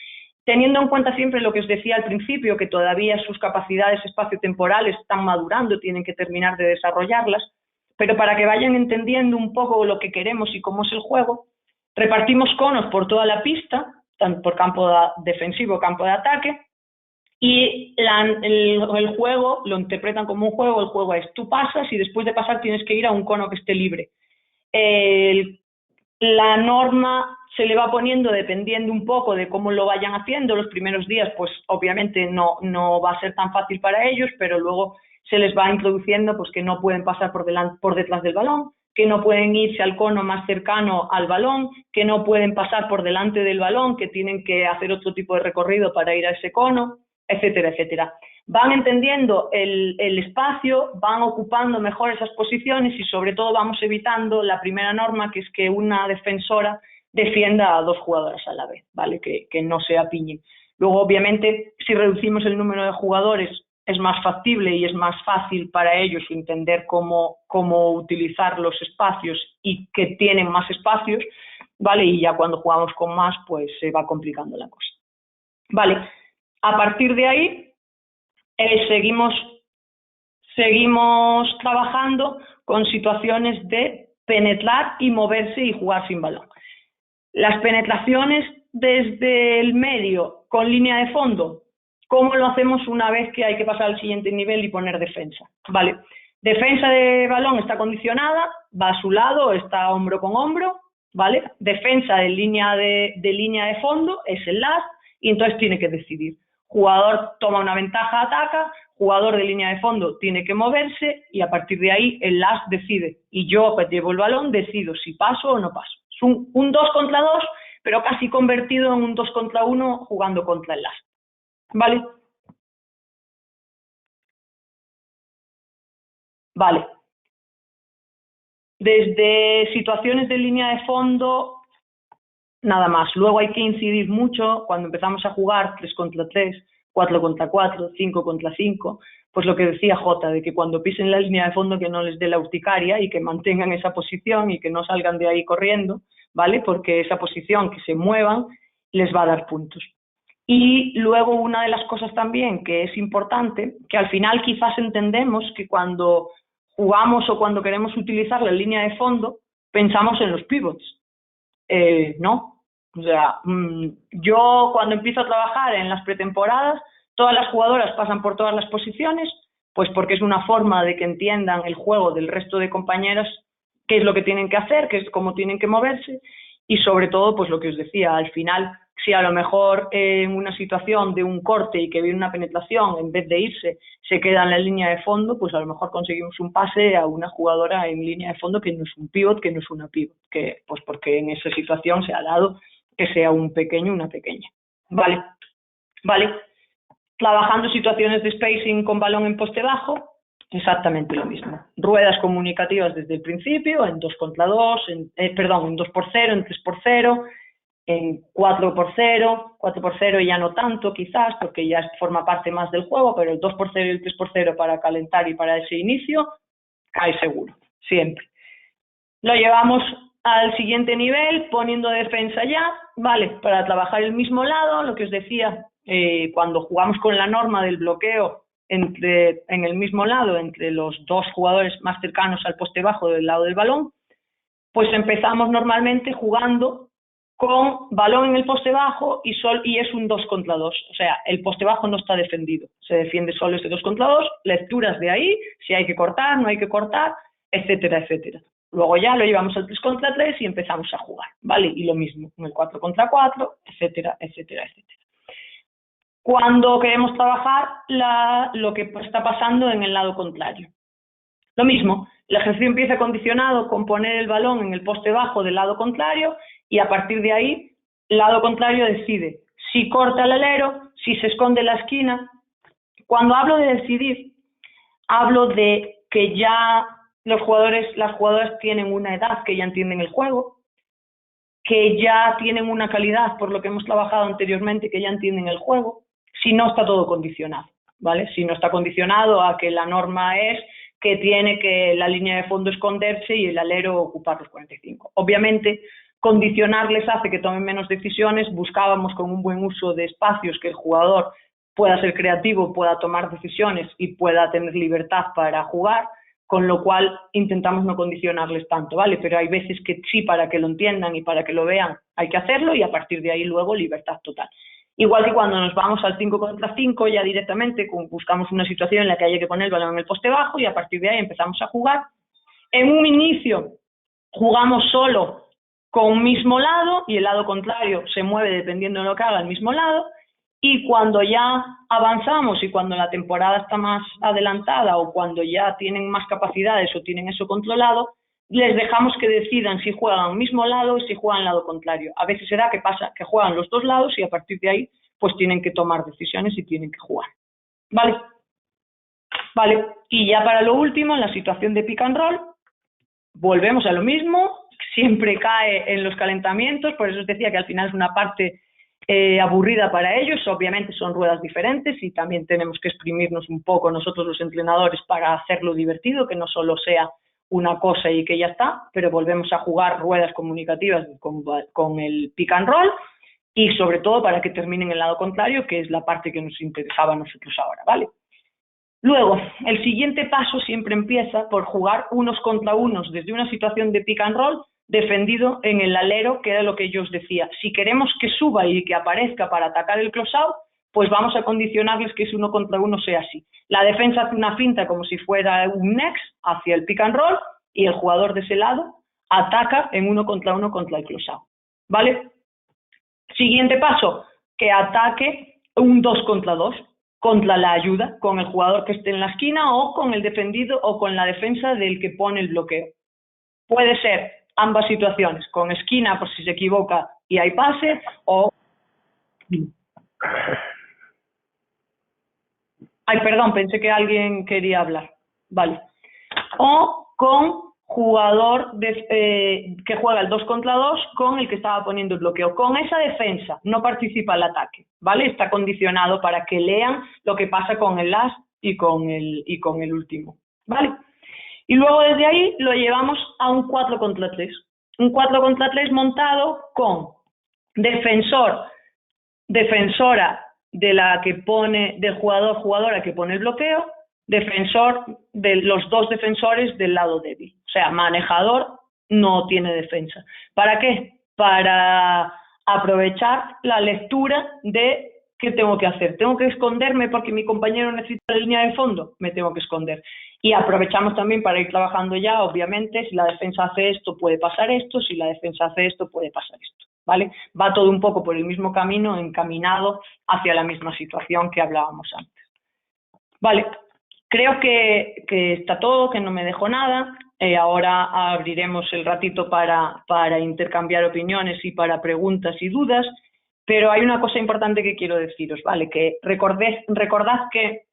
teniendo en cuenta siempre lo que os decía al principio, que todavía sus capacidades espaciotemporales están madurando, tienen que terminar de desarrollarlas, pero para que vayan entendiendo un poco lo que queremos y cómo es el juego, repartimos conos por toda la pista, tanto por campo defensivo, campo de ataque, y el juego lo interpretan como un juego. El juego es, tú pasas y después de pasar tienes que ir a un cono que esté libre. La norma se le va poniendo dependiendo un poco de cómo lo vayan haciendo. Los primeros días, pues obviamente no va a ser tan fácil para ellos, pero luego se les va introduciendo pues que no pueden pasar por detrás del balón, que no pueden irse al cono más cercano al balón, que no pueden pasar por delante del balón, que tienen que hacer otro tipo de recorrido para ir a ese cono, etcétera, etcétera. Van entendiendo el espacio, van ocupando mejor esas posiciones y sobre todo vamos evitando la primera norma, que es que una defensora defienda a 2 jugadoras a la vez, ¿vale? Que no se apiñen. Luego, obviamente, si reducimos el número de jugadores, es más factible y es más fácil para ellos entender cómo utilizar los espacios y que tienen más espacios, ¿vale? Y ya cuando jugamos con más, pues se va complicando la cosa. Vale, a partir de ahí seguimos trabajando con situaciones de penetrar y moverse y jugar sin balón. Las penetraciones desde el medio con línea de fondo, ¿cómo lo hacemos una vez que hay que pasar al siguiente nivel y poner defensa? Vale, defensa de balón está condicionada, va a su lado, está hombro con hombro, ¿vale? Defensa de línea de fondo es el last y entonces tiene que decidir. Jugador toma una ventaja, ataca, jugador de línea de fondo tiene que moverse y a partir de ahí el last decide. Y yo que llevo el balón decido si paso o no paso. Es un 2 contra 2, pero casi convertido en un 2 contra 1 jugando contra el last. ¿Vale? Vale. Desde situaciones de línea de fondo, nada más. Luego hay que incidir mucho cuando empezamos a jugar 3 contra 3, 4 contra 4, 5 contra 5, pues lo que decía Jota, de que cuando pisen la línea de fondo que no les dé la urticaria y que mantengan esa posición y que no salgan de ahí corriendo, ¿vale? Porque esa posición, que se muevan, les va a dar puntos. Y luego una de las cosas también que es importante, que al final quizás entendemos que cuando jugamos o cuando queremos utilizar la línea de fondo, pensamos en los pivots. No. O sea, yo cuando empiezo a trabajar en las pretemporadas, todas las jugadoras pasan por todas las posiciones, pues porque es una forma de que entiendan el juego del resto de compañeras, qué es lo que tienen que hacer, qué es cómo tienen que moverse, y sobre todo, pues lo que os decía, al final, si a lo mejor en una situación de un corte y que viene una penetración, en vez de irse, se queda en la línea de fondo, pues a lo mejor conseguimos un pase a una jugadora en línea de fondo que no es un pivot, que no es una pivot, que pues porque en esa situación se ha dado que sea un pequeño o una pequeña. Vale. Trabajando situaciones de spacing con balón en poste bajo, exactamente lo mismo. Ruedas comunicativas desde el principio, en 2 contra 2, en 2 por 0, en 3 por 0, en 4x0, 4x0 ya no tanto quizás, porque ya forma parte más del juego, pero el 2x0 y el 3x0 para calentar y para ese inicio, cae seguro, siempre. Lo llevamos al siguiente nivel, poniendo defensa ya, ¿vale? Para trabajar el mismo lado, lo que os decía, cuando jugamos con la norma del bloqueo en el mismo lado, entre los dos jugadores más cercanos al poste bajo del lado del balón, pues empezamos normalmente jugando con balón en el poste bajo y es un 2 contra 2. O sea, el poste bajo no está defendido. Se defiende solo ese 2 contra 2, lecturas de ahí, si hay que cortar, no hay que cortar, etcétera, etcétera. Luego ya lo llevamos al 3 contra 3 y empezamos a jugar, ¿vale? Y lo mismo, en el 4 contra 4, etcétera, etcétera, etcétera. Cuando queremos trabajar lo que está pasando en el lado contrario. Lo mismo, el ejercicio empieza condicionado con poner el balón en el poste bajo del lado contrario y a partir de ahí, el lado contrario decide si corta el alero, si se esconde en la esquina. Cuando hablo de decidir, hablo de que ya las jugadoras tienen una edad que ya entienden el juego, que ya tienen una calidad, por lo que hemos trabajado anteriormente, que ya entienden el juego, si no está todo condicionado, ¿vale? Si no está condicionado a que la norma es que tiene que la línea de fondo esconderse y el alero ocupar los 45. Obviamente, condicionarles hace que tomen menos decisiones. Buscábamos con un buen uso de espacios que el jugador pueda ser creativo, pueda tomar decisiones y pueda tener libertad para jugar, con lo cual intentamos no condicionarles tanto, ¿vale? Pero hay veces que sí, para que lo entiendan y para que lo vean hay que hacerlo y a partir de ahí luego libertad total. Igual que cuando nos vamos al 5 contra 5 ya directamente buscamos una situación en la que haya que poner el balón en el poste bajo y a partir de ahí empezamos a jugar. En un inicio jugamos solo con un mismo lado y el lado contrario se mueve dependiendo de lo que haga el mismo lado, y cuando ya avanzamos y cuando la temporada está más adelantada o cuando ya tienen más capacidades o tienen eso controlado, les dejamos que decidan si juegan al mismo lado o si juegan al lado contrario. A veces se da que pasa que juegan los dos lados y a partir de ahí pues tienen que tomar decisiones y tienen que jugar. ¿Vale? Vale, y ya para lo último, en la situación de pick and roll, volvemos a lo mismo, siempre cae en los calentamientos, por eso os decía que al final es una parte aburrida para ellos. Obviamente son ruedas diferentes y también tenemos que exprimirnos un poco nosotros los entrenadores para hacerlo divertido, que no solo sea una cosa y que ya está, pero volvemos a jugar ruedas comunicativas con el pick and roll y sobre todo para que terminen el lado contrario, que es la parte que nos interesaba a nosotros ahora, ¿vale? Luego, el siguiente paso siempre empieza por jugar unos contra unos desde una situación de pick and roll defendido en el alero, que era lo que yo os decía. Si queremos que suba y que aparezca para atacar el close-out, pues vamos a condicionarles que ese uno contra uno sea así. La defensa hace una finta como si fuera un next hacia el pick and roll y el jugador de ese lado ataca en uno contra el close-out, ¿vale? Siguiente paso, que ataque un 2 contra 2 contra la ayuda, con el jugador que esté en la esquina o con el defendido o con la defensa del que pone el bloqueo. Puede ser ambas situaciones, con esquina por si se equivoca y hay pase, o... Ay, perdón, pensé que alguien quería hablar. Vale. O con jugador que juega el 2 contra 2 con el que estaba poniendo el bloqueo. Con esa defensa no participa el ataque, ¿vale? Está condicionado para que lean lo que pasa con el last y con el último, ¿vale? Y luego desde ahí lo llevamos a un 4 contra 3. Un 4 contra 3 montado con defensora de la que pone, del jugadora que pone el bloqueo, defensor de los dos defensores del lado débil. O sea, manejador no tiene defensa. ¿Para qué? Para aprovechar la lectura de qué tengo que hacer. ¿Tengo que esconderme porque mi compañero necesita la línea de fondo? Me tengo que esconder. Y aprovechamos también para ir trabajando ya, obviamente, si la defensa hace esto, puede pasar esto, si la defensa hace esto, puede pasar esto, ¿vale? Va todo un poco por el mismo camino, encaminado hacia la misma situación que hablábamos antes. Vale, creo que está todo, que no me dejo nada. Ahora abriremos el ratito para intercambiar opiniones y para preguntas y dudas, pero hay una cosa importante que quiero deciros, ¿vale? Que recordad que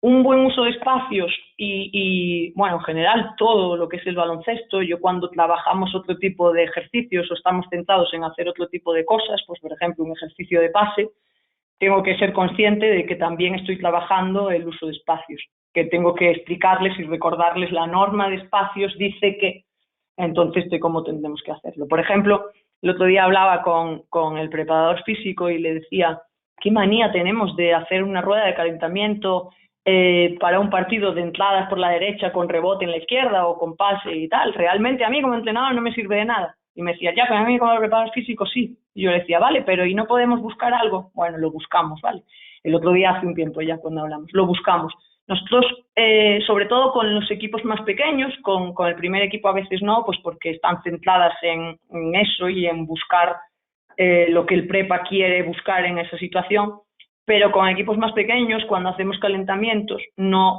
un buen uso de espacios y, bueno, en general todo lo que es el baloncesto, yo cuando trabajamos otro tipo de ejercicios o estamos centrados en hacer otro tipo de cosas, pues por ejemplo un ejercicio de pase, tengo que ser consciente de que también estoy trabajando el uso de espacios, que tengo que explicarles y recordarles la norma de espacios dice que, entonces de cómo tendremos que hacerlo. Por ejemplo, el otro día hablaba con el preparador físico y le decía, qué manía tenemos de hacer una rueda de calentamiento para un partido de entradas por la derecha con rebote en la izquierda o con pase y tal. Realmente a mí como entrenador no me sirve de nada. Y me decía, ya, pero a mí como preparador físico sí. Y yo le decía, vale, pero ¿y no podemos buscar algo? Bueno, lo buscamos, ¿vale? El otro día hace un tiempo ya cuando hablamos, lo buscamos. Nosotros, sobre todo con los equipos más pequeños, con el primer equipo a veces no, pues porque están centradas en eso y en buscar lo que el prepa quiere buscar en esa situación, pero con equipos más pequeños, cuando hacemos calentamientos,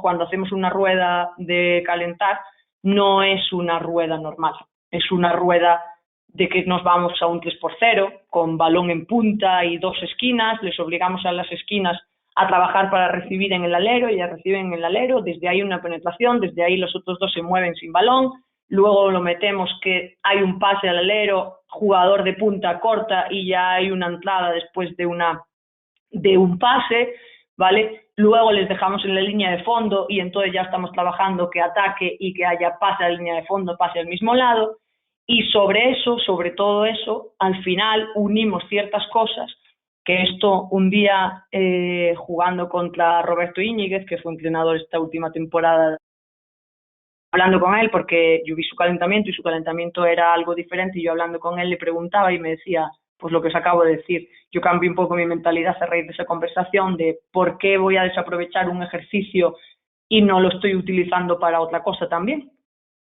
cuando hacemos una rueda de calentar, no es una rueda normal, es una rueda de que nos vamos a un 3x0, con balón en punta y 2 esquinas, les obligamos a las esquinas a trabajar para recibir en el alero, ellas reciben en el alero, desde ahí una penetración, desde ahí los otros 2 se mueven sin balón, luego lo metemos que hay un pase al alero, jugador de punta corta y ya hay una entrada después de un pase, ¿vale? Luego les dejamos en la línea de fondo y entonces ya estamos trabajando que ataque y que haya pase a la línea de fondo, pase al mismo lado, y sobre eso, sobre todo eso, al final unimos ciertas cosas, que esto un día jugando contra Roberto Íñiguez, que fue entrenador esta última temporada, hablando con él porque yo vi su calentamiento y su calentamiento era algo diferente y yo hablando con él le preguntaba y me decía, pues lo que os acabo de decir, yo cambié un poco mi mentalidad a raíz de esa conversación de por qué voy a desaprovechar un ejercicio y no lo estoy utilizando para otra cosa también.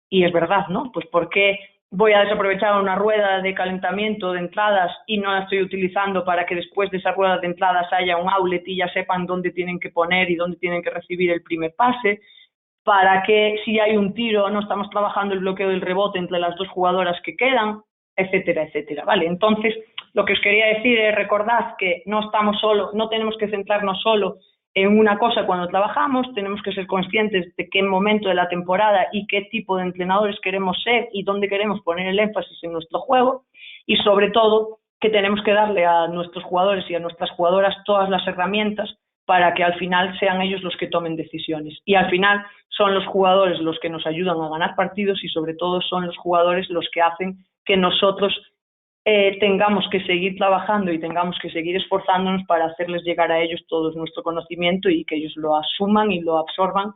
Y es verdad, ¿no? Pues por qué voy a desaprovechar una rueda de calentamiento de entradas y no la estoy utilizando para que después de esa rueda de entradas haya un outlet y ya sepan dónde tienen que poner y dónde tienen que recibir el primer pase, para que si hay un tiro no estamos trabajando el bloqueo del rebote entre las 2 jugadoras que quedan, etcétera, etcétera, ¿vale? Entonces, lo que os quería decir es recordad que no estamos solo, no tenemos que centrarnos solo en una cosa cuando trabajamos, tenemos que ser conscientes de qué momento de la temporada y qué tipo de entrenadores queremos ser y dónde queremos poner el énfasis en nuestro juego y sobre todo que tenemos que darle a nuestros jugadores y a nuestras jugadoras todas las herramientas para que al final sean ellos los que tomen decisiones. Y al final son los jugadores los que nos ayudan a ganar partidos y sobre todo son los jugadores los que hacen que nosotros tengamos que seguir trabajando y tengamos que seguir esforzándonos para hacerles llegar a ellos todo nuestro conocimiento y que ellos lo asuman y lo absorban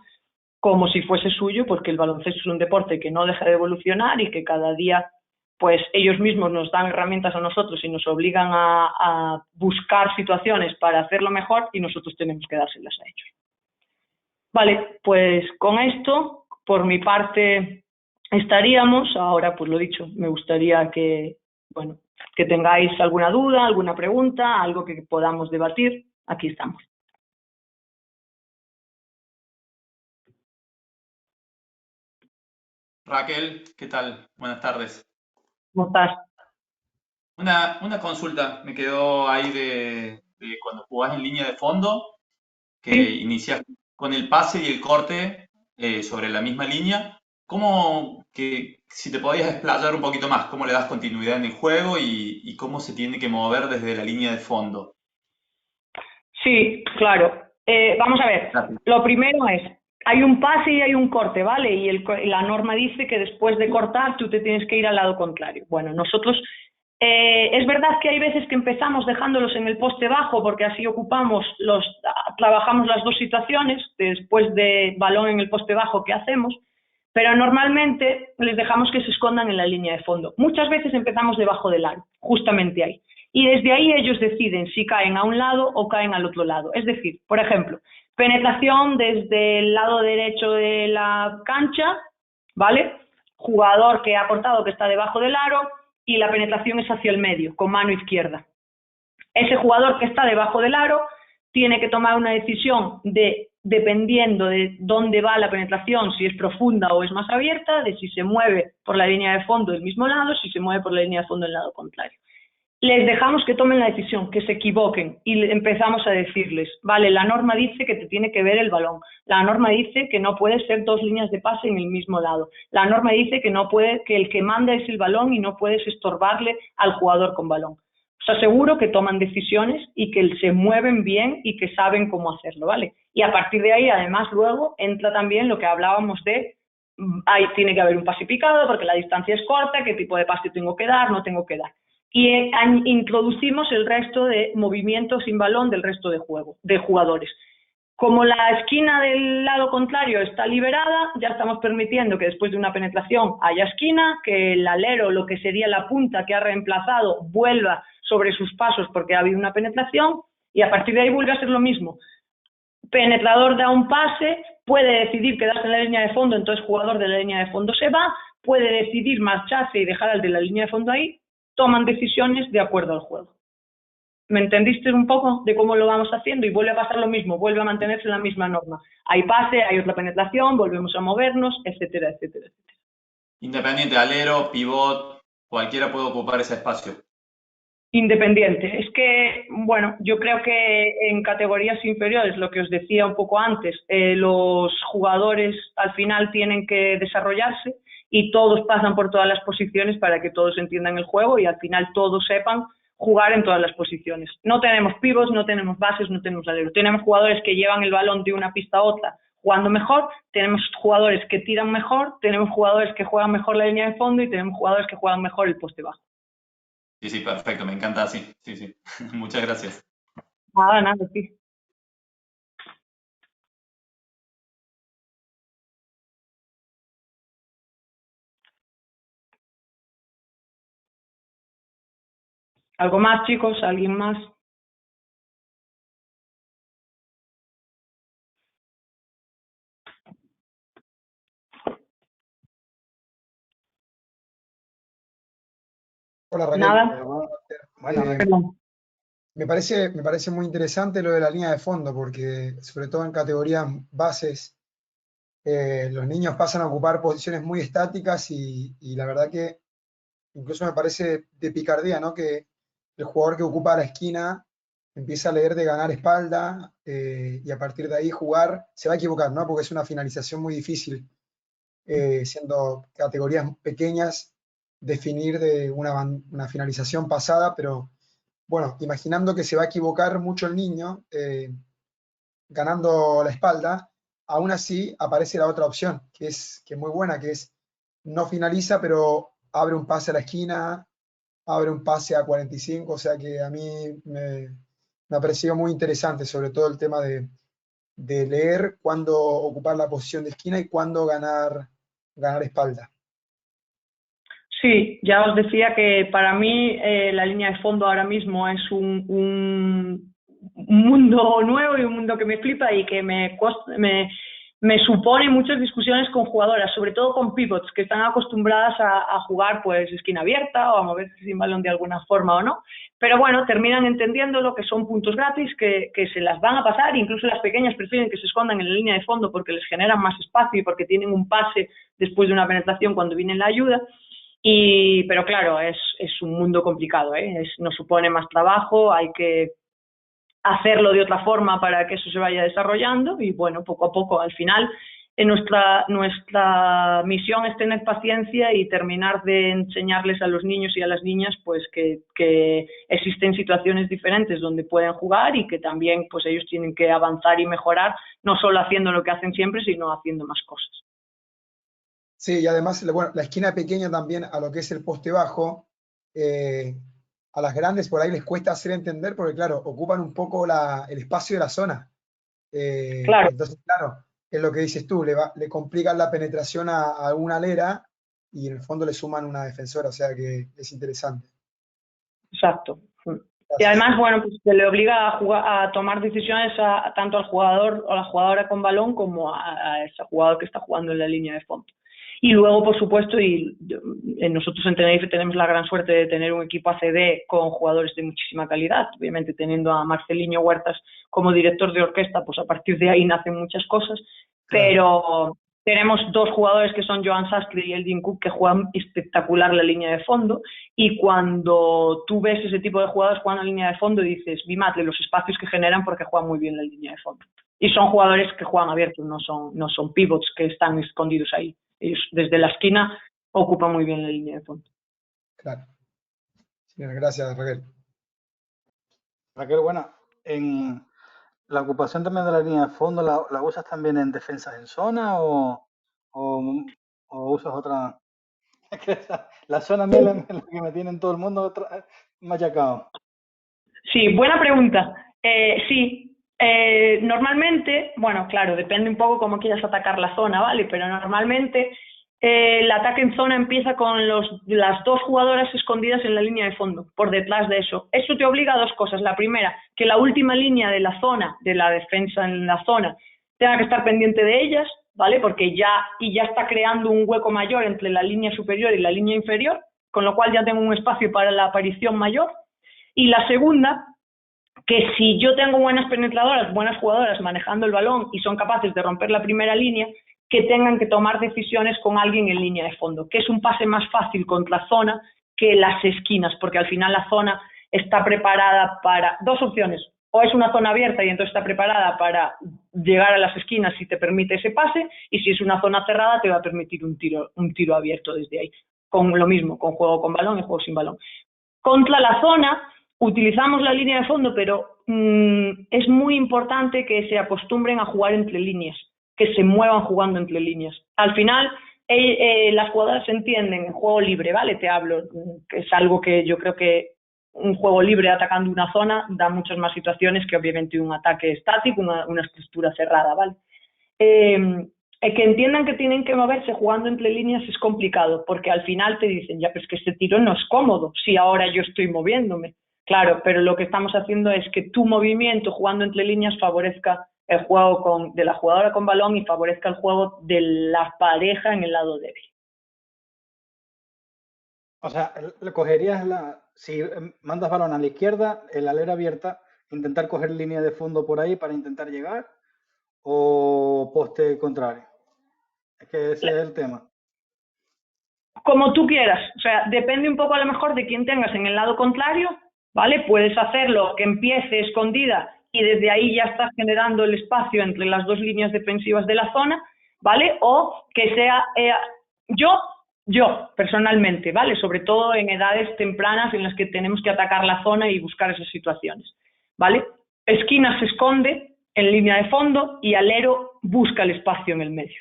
como si fuese suyo, porque el baloncesto es un deporte que no deja de evolucionar y que cada día pues ellos mismos nos dan herramientas a nosotros y nos obligan a buscar situaciones para hacerlo mejor y nosotros tenemos que dárselas a ellos. Vale, pues con esto, por mi parte, estaríamos. Ahora, pues lo dicho, me gustaría que tengáis alguna duda, alguna pregunta, algo que podamos debatir. Aquí estamos. Raquel, ¿qué tal? Buenas tardes. ¿Cómo estás? Una consulta me quedó ahí de cuando jugás en línea de fondo, que Sí. inicias con el pase y el corte sobre la misma línea. Si te podías explayar un poquito más, cómo le das continuidad en el juego y cómo se tiene que mover desde la línea de fondo? Sí, claro. Vamos a ver, lo primero es, hay un pase y hay un corte, ¿vale? Y la norma dice que después de cortar tú te tienes que ir al lado contrario. Bueno, nosotros, es verdad que hay veces que empezamos dejándolos en el poste bajo porque así trabajamos las 2 situaciones, después de balón en el poste bajo, ¿qué hacemos? Pero normalmente les dejamos que se escondan en la línea de fondo. Muchas veces empezamos debajo del aro, justamente ahí. Y desde ahí ellos deciden si caen a un lado o caen al otro lado. Es decir, por ejemplo, penetración desde el lado derecho de la cancha, ¿vale? Jugador que ha cortado, que está debajo del aro, y la penetración es hacia el medio, con mano izquierda. Ese jugador que está debajo del aro tiene que tomar una decisión dependiendo de dónde va la penetración, si es profunda o es más abierta, de si se mueve por la línea de fondo del mismo lado, si se mueve por la línea de fondo del lado contrario. les dejamos que tomen la decisión, que se equivoquen y empezamos a decirles, vale, la norma dice que te tiene que ver el balón, la norma dice que no puede ser 2 líneas de pase en el mismo lado, la norma dice que no puede, que el que manda es el balón y no puedes estorbarle al jugador con balón. Os aseguro que toman decisiones y que se mueven bien y que saben cómo hacerlo, ¿vale? Y a partir de ahí, además, luego entra también lo que hablábamos de ahí tiene que haber un pase picado porque la distancia es corta, qué tipo de pase tengo que dar, no tengo que dar. Y introducimos el resto de movimientos sin balón del resto de jugadores. Como la esquina del lado contrario está liberada, ya estamos permitiendo que después de una penetración haya esquina, que el alero, lo que sería la punta que ha reemplazado, vuelva sobre sus pasos porque ha habido una penetración y a partir de ahí vuelve a ser lo mismo. Penetrador da un pase, puede decidir quedarse en la línea de fondo, entonces jugador de la línea de fondo se va, puede decidir marcharse y dejar al de la línea de fondo ahí, toman decisiones de acuerdo al juego. ¿Me entendiste un poco de cómo lo vamos haciendo? Y vuelve a pasar lo mismo, vuelve a mantenerse la misma norma. Hay pase, hay otra penetración, volvemos a movernos, etcétera, etcétera, etcétera. Independiente, alero, pivot, cualquiera puede ocupar ese espacio. Independiente. Es que, bueno, yo creo que en categorías inferiores, lo que os decía un poco antes, los jugadores al final tienen que desarrollarse y todos pasan por todas las posiciones para que todos entiendan el juego y al final todos sepan jugar en todas las posiciones. No tenemos pivots, no tenemos bases, no tenemos aleros. Tenemos jugadores que llevan el balón de una pista a otra jugando mejor, tenemos jugadores que tiran mejor, tenemos jugadores que juegan mejor la línea de fondo y tenemos jugadores que juegan mejor el poste bajo. Sí, sí, perfecto, me encanta así. Sí, sí. Muchas gracias. Nada, sí. ¿Algo más, chicos? ¿Alguien más? Hola Raquel. Nada. Me parece muy interesante lo de la línea de fondo, porque sobre todo en categorías bases, los niños pasan a ocupar posiciones muy estáticas y la verdad que incluso me parece de picardía, ¿no? Que el jugador que ocupa la esquina empieza a leer de ganar espalda y a partir de ahí jugar, se va a equivocar, ¿no? Porque es una finalización muy difícil, siendo categorías pequeñas, definir de una finalización pasada, pero bueno, imaginando que se va a equivocar mucho el niño, ganando la espalda, aún así aparece la otra opción, que es muy buena, que es no finaliza, pero abre un pase a la esquina, abre un pase a 45, o sea que a mí me ha parecido muy interesante, sobre todo el tema de leer cuándo ocupar la posición de esquina y cuándo ganar espalda. Sí, ya os decía que para mí la línea de fondo ahora mismo es un mundo nuevo y un mundo que me flipa y que me supone muchas discusiones con jugadoras, sobre todo con pivots que están acostumbradas a jugar pues esquina abierta o a moverse sin balón de alguna forma o no, pero bueno, terminan entendiendo lo que son puntos gratis, que se las van a pasar, incluso las pequeñas prefieren que se escondan en la línea de fondo porque les generan más espacio y porque tienen un pase después de una penetración cuando viene la ayuda. Pero claro, es un mundo complicado, nos supone más trabajo, hay que hacerlo de otra forma para que eso se vaya desarrollando y bueno, poco a poco, al final nuestra misión es tener paciencia y terminar de enseñarles a los niños y a las niñas pues que existen situaciones diferentes donde pueden jugar y que también pues ellos tienen que avanzar y mejorar, no solo haciendo lo que hacen siempre, sino haciendo más cosas. Sí, y además, bueno, la esquina pequeña también a lo que es el poste bajo, a las grandes por ahí les cuesta hacer entender porque, claro, ocupan un poco el espacio de la zona. Claro. Entonces, claro, es lo que dices tú, le complican la penetración a una alera y en el fondo le suman una defensora, o sea que es interesante. Exacto. Y además, bueno, pues se le obliga a tomar decisiones tanto al jugador o la jugadora con balón como a ese jugador que está jugando en la línea de fondo. Y luego, por supuesto, nosotros en Tenerife tenemos la gran suerte de tener un equipo ACD con jugadores de muchísima calidad. Obviamente, teniendo a Marceliño Huertas como director de orquesta, pues a partir de ahí nacen muchas cosas. Pero Tenemos dos jugadores que son Joan Sastre y Eldin Cook que juegan espectacular la línea de fondo, y cuando tú ves ese tipo de jugadores jugando en línea de fondo dices, mi madre, los espacios que generan porque juegan muy bien la línea de fondo. Y son jugadores que juegan abiertos, no son pivots que están escondidos ahí. Ellos desde la esquina ocupan muy bien la línea de fondo. Claro. Sí, gracias, Raquel. Raquel, bueno, en la ocupación también de la línea de fondo, ¿la usas también en defensas en zona o usas otra? La zona mía es la que me tienen todo el mundo machacado. Sí, buena pregunta. Sí, normalmente, bueno, claro, depende un poco cómo quieras atacar la zona, ¿vale? Pero normalmente el ataque en zona empieza con las dos jugadoras escondidas en la línea de fondo, por detrás de eso. Eso te obliga a dos cosas. La primera, que la última línea de la zona, de la defensa en la zona, tenga que estar pendiente de ellas, ¿vale? Porque ya está creando un hueco mayor entre la línea superior y la línea inferior, con lo cual ya tengo un espacio para la aparición mayor. Y la segunda, que si yo tengo buenas penetradoras, buenas jugadoras manejando el balón y son capaces de romper la primera línea, que tengan que tomar decisiones con alguien en línea de fondo, que es un pase más fácil contra zona que las esquinas, porque al final la zona está preparada para dos opciones. O es una zona abierta y entonces está preparada para llegar a las esquinas si te permite ese pase, y si es una zona cerrada te va a permitir un tiro abierto desde ahí. Con lo mismo, con juego con balón y juego sin balón. Contra la zona utilizamos la línea de fondo, pero es muy importante que se acostumbren a jugar entre líneas, que se muevan jugando entre líneas. Al final, las jugadoras entienden el juego libre, ¿vale? Te hablo, que es algo que yo creo que un juego libre atacando una zona da muchas más situaciones que obviamente un ataque estático, una estructura cerrada, ¿vale? Que entiendan que tienen que moverse jugando entre líneas es complicado, porque al final te dicen, ya, pero es que este tiro no es cómodo si ahora yo estoy moviéndome. Claro, pero lo que estamos haciendo es que tu movimiento jugando entre líneas favorezca el juego de la jugadora con balón y favorezca el juego de la pareja en el lado débil. O sea, le cogerías si mandas balón a la izquierda, el alero abierta, intentar coger línea de fondo por ahí para intentar llegar, o poste contrario. Es que ese es el tema. Como tú quieras, o sea, depende un poco a lo mejor de quién tengas en el lado contrario, ¿vale? Puedes hacerlo que empiece escondida y desde ahí ya estás generando el espacio entre las dos líneas defensivas de la zona, ¿vale? O que sea yo personalmente, ¿vale? Sobre todo en edades tempranas en las que tenemos que atacar la zona y buscar esas situaciones, ¿vale? Esquina se esconde en línea de fondo y alero busca el espacio en el medio.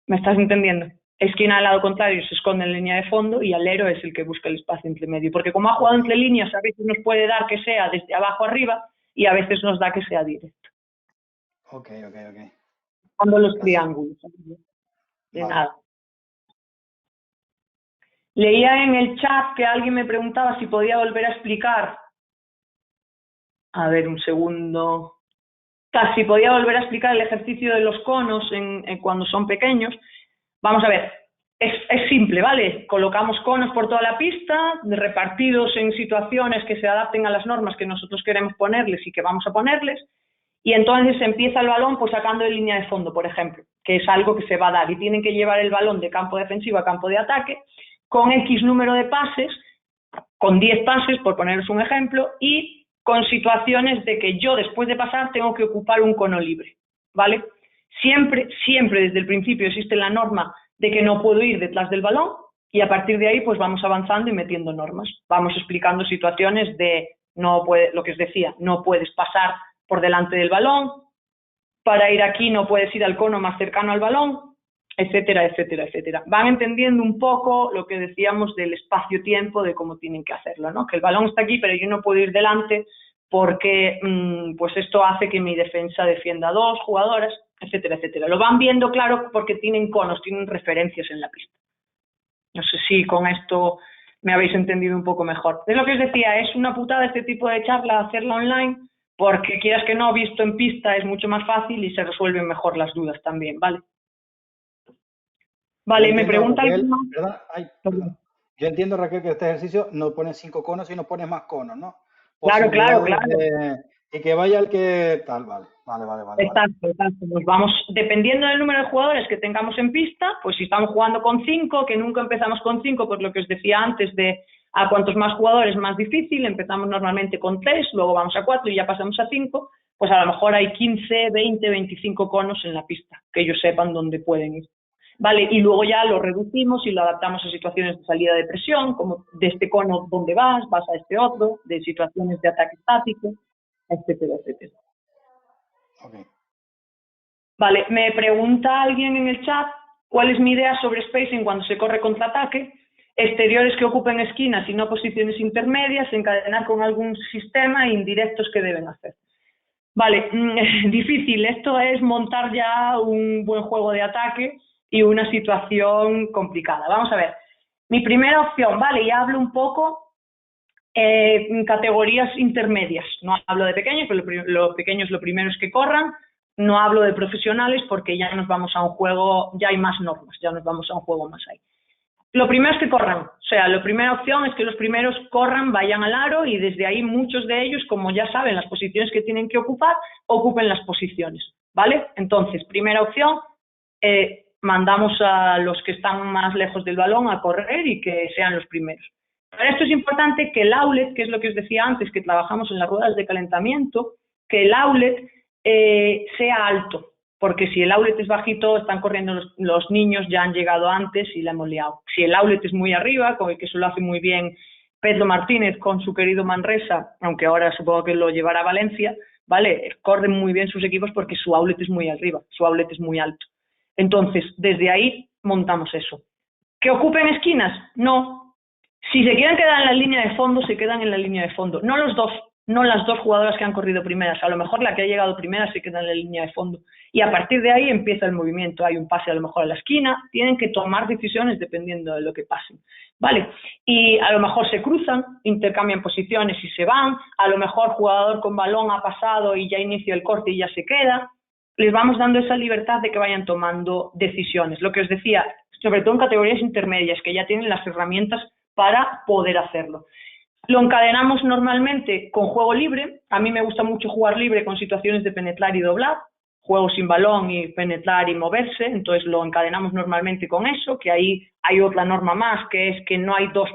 ¿Me estás entendiendo? Esquina al lado contrario se esconde en línea de fondo y alero es el que busca el espacio entre medio. Porque como ha jugado entre líneas, a veces nos puede dar que sea desde abajo arriba y a veces nos da que sea directo. Ok. Cuando los triángulos. De Vale. nada. Leía en el chat que alguien me preguntaba si podía volver a explicar. A ver, un segundo. Si podía volver a explicar el ejercicio de los conos cuando son pequeños. Vamos a ver, es simple, ¿vale? Colocamos conos por toda la pista, repartidos en situaciones que se adapten a las normas que nosotros queremos ponerles y que vamos a ponerles, y entonces empieza el balón pues sacando de línea de fondo, por ejemplo, que es algo que se va a dar, y tienen que llevar el balón de campo defensivo a campo de ataque, con X número de pases, con 10 pases, por poneros un ejemplo, y con situaciones de que yo después de pasar tengo que ocupar un cono libre, ¿vale? Siempre desde el principio existe la norma de que no puedo ir detrás del balón y a partir de ahí pues vamos avanzando y metiendo normas. Vamos explicando situaciones de lo que os decía, no puedes pasar por delante del balón, para ir aquí no puedes ir al cono más cercano al balón, etcétera, etcétera, etcétera. Van entendiendo un poco lo que decíamos del espacio-tiempo, de cómo tienen que hacerlo, ¿no? Que el balón está aquí pero yo no puedo ir delante porque pues esto hace que mi defensa defienda a dos jugadoras, etcétera, etcétera. Lo van viendo claro porque tienen conos, tienen referencias en la pista. No sé si con esto me habéis entendido un poco mejor. Es lo que os decía, es una putada este tipo de charla hacerla online porque quieras que no, visto en pista es mucho más fácil y se resuelven mejor las dudas también, ¿vale? Vale, me pregunta Raquel, perdón. Yo entiendo, Raquel, que este ejercicio no pones 5 conos, sino pones más conos, ¿no? Claro. Y que vaya el que tal, vale. Exacto. Pues vamos, dependiendo del número de jugadores que tengamos en pista, pues si estamos jugando con 5, que nunca empezamos con 5, por lo que os decía antes de a cuantos más jugadores más difícil, empezamos normalmente con 3, luego vamos a 4 y ya pasamos a 5, pues a lo mejor hay 15, 20, 25 conos en la pista, que ellos sepan dónde pueden ir. Vale, y luego ya lo reducimos y lo adaptamos a situaciones de salida de presión, como de este cono dónde vas a este otro, de situaciones de ataque estático, etcétera, etcétera. Okay. Vale, me pregunta alguien en el chat cuál es mi idea sobre spacing cuando se corre contraataque, exteriores que ocupen esquinas y no posiciones intermedias, encadenar con algún sistema e indirectos que deben hacer. Vale, difícil, esto es montar ya un buen juego de ataque y una situación complicada. Vamos a ver, mi primera opción, vale, ya hablo un poco en categorías intermedias, no hablo de pequeños, pero los pequeños lo primero es que corran, no hablo de profesionales porque ya nos vamos a un juego, ya hay más normas, ya nos vamos a un juego más ahí. Lo primero es que corran, o sea, la primera opción es que los primeros corran, vayan al aro y desde ahí muchos de ellos, como ya saben las posiciones que tienen que ocupar, ocupen las posiciones, ¿vale? Entonces, primera opción, mandamos a los que están más lejos del balón a correr y que sean los primeros. Para esto es importante que el outlet, que es lo que os decía antes, que trabajamos en las ruedas de calentamiento, que el outlet sea alto, porque si el outlet es bajito, están corriendo los niños, ya han llegado antes y la hemos liado. Si el outlet es muy arriba, que eso lo hace muy bien Pedro Martínez con su querido Manresa, aunque ahora supongo que lo llevará a Valencia, ¿vale? Corren muy bien sus equipos porque su outlet es muy arriba, su outlet es muy alto. Entonces, desde ahí montamos eso. ¿Que ocupen esquinas? No. Si se quieren quedar en la línea de fondo, se quedan en la línea de fondo. No los dos, no las dos jugadoras que han corrido primeras. A lo mejor la que ha llegado primera se queda en la línea de fondo. Y a partir de ahí empieza el movimiento. Hay un pase a lo mejor a la esquina. Tienen que tomar decisiones dependiendo de lo que pasen. ¿Vale? Y a lo mejor se cruzan, intercambian posiciones y se van. A lo mejor jugador con balón ha pasado y ya inicia el corte y ya se queda. Les vamos dando esa libertad de que vayan tomando decisiones. Lo que os decía, sobre todo en categorías intermedias, que ya tienen las herramientas para poder hacerlo. Lo encadenamos normalmente con juego libre. A mí me gusta mucho jugar libre con situaciones de penetrar y doblar, juego sin balón y penetrar y moverse, entonces lo encadenamos normalmente con eso, que ahí hay otra norma más, que es que no hay dos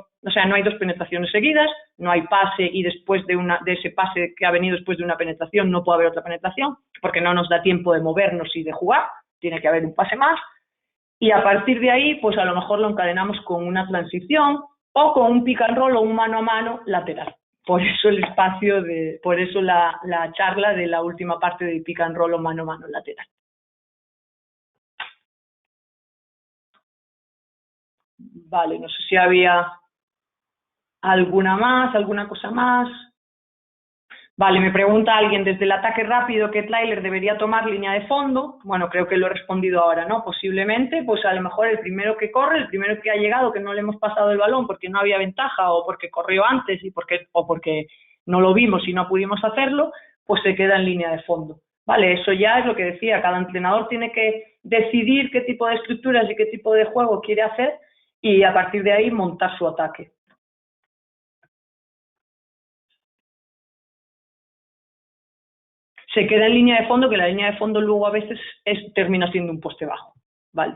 penetraciones seguidas, no hay pase y después de ese pase que ha venido después de una penetración no puede haber otra penetración, porque no nos da tiempo de movernos y de jugar, tiene que haber un pase más, y a partir de ahí, pues a lo mejor lo encadenamos con una transición, o con un pick and roll o un mano a mano lateral. Por eso por eso la charla de la última parte del pick and roll o mano a mano lateral. Vale, no sé si había alguna cosa más. Vale, me pregunta alguien, desde el ataque rápido, ¿qué trailer debería tomar línea de fondo? Bueno, creo que lo he respondido ahora, ¿no? Posiblemente, pues a lo mejor el primero que corre, el primero que ha llegado, que no le hemos pasado el balón porque no había ventaja o porque corrió antes o porque no lo vimos y no pudimos hacerlo, pues se queda en línea de fondo. Vale, eso ya es lo que decía, cada entrenador tiene que decidir qué tipo de estructuras y qué tipo de juego quiere hacer y a partir de ahí montar su ataque. Se queda en línea de fondo, que la línea de fondo luego a veces termina siendo un poste bajo, ¿vale?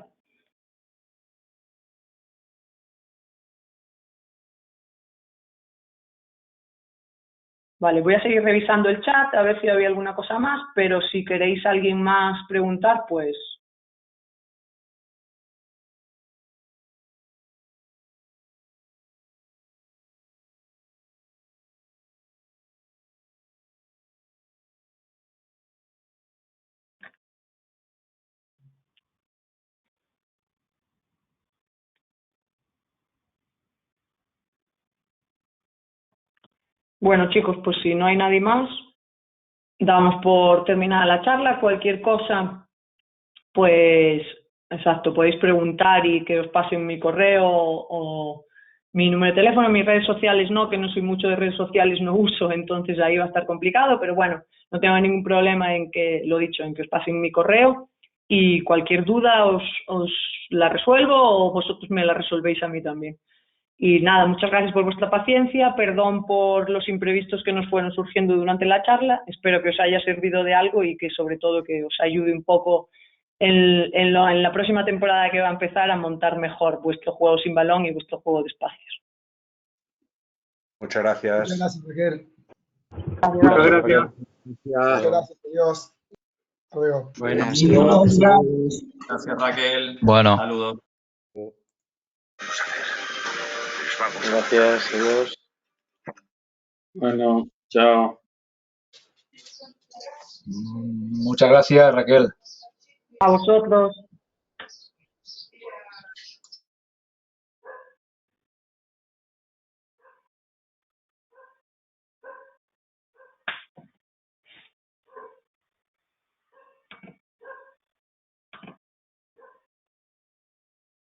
Vale, voy a seguir revisando el chat a ver si había alguna cosa más, pero si queréis alguien más preguntar, pues... Bueno, chicos, pues si no hay nadie más, damos por terminada la charla. Cualquier cosa, pues, exacto, podéis preguntar y que os pasen mi correo o mi número de teléfono. Mis redes sociales no, que no soy mucho de redes sociales, no uso, entonces ahí va a estar complicado, pero bueno, no tengo ningún problema en que, lo dicho, en que os pasen mi correo y cualquier duda os la resuelvo o vosotros me la resolvéis a mí también. Y nada, muchas gracias por vuestra paciencia, perdón por los imprevistos que nos fueron surgiendo durante la charla, espero que os haya servido de algo y que sobre todo que os ayude un poco en la próxima temporada que va a empezar a montar mejor vuestro juego sin balón y vuestro juego de espacios. Muchas gracias. Muchas gracias, Raquel. Muchas gracias. Muchas gracias, adiós. Hasta luego. Gracias, Raquel. Bueno. Saludos. Gracias, adiós. Bueno, chao. Muchas gracias, Raquel. A vosotros.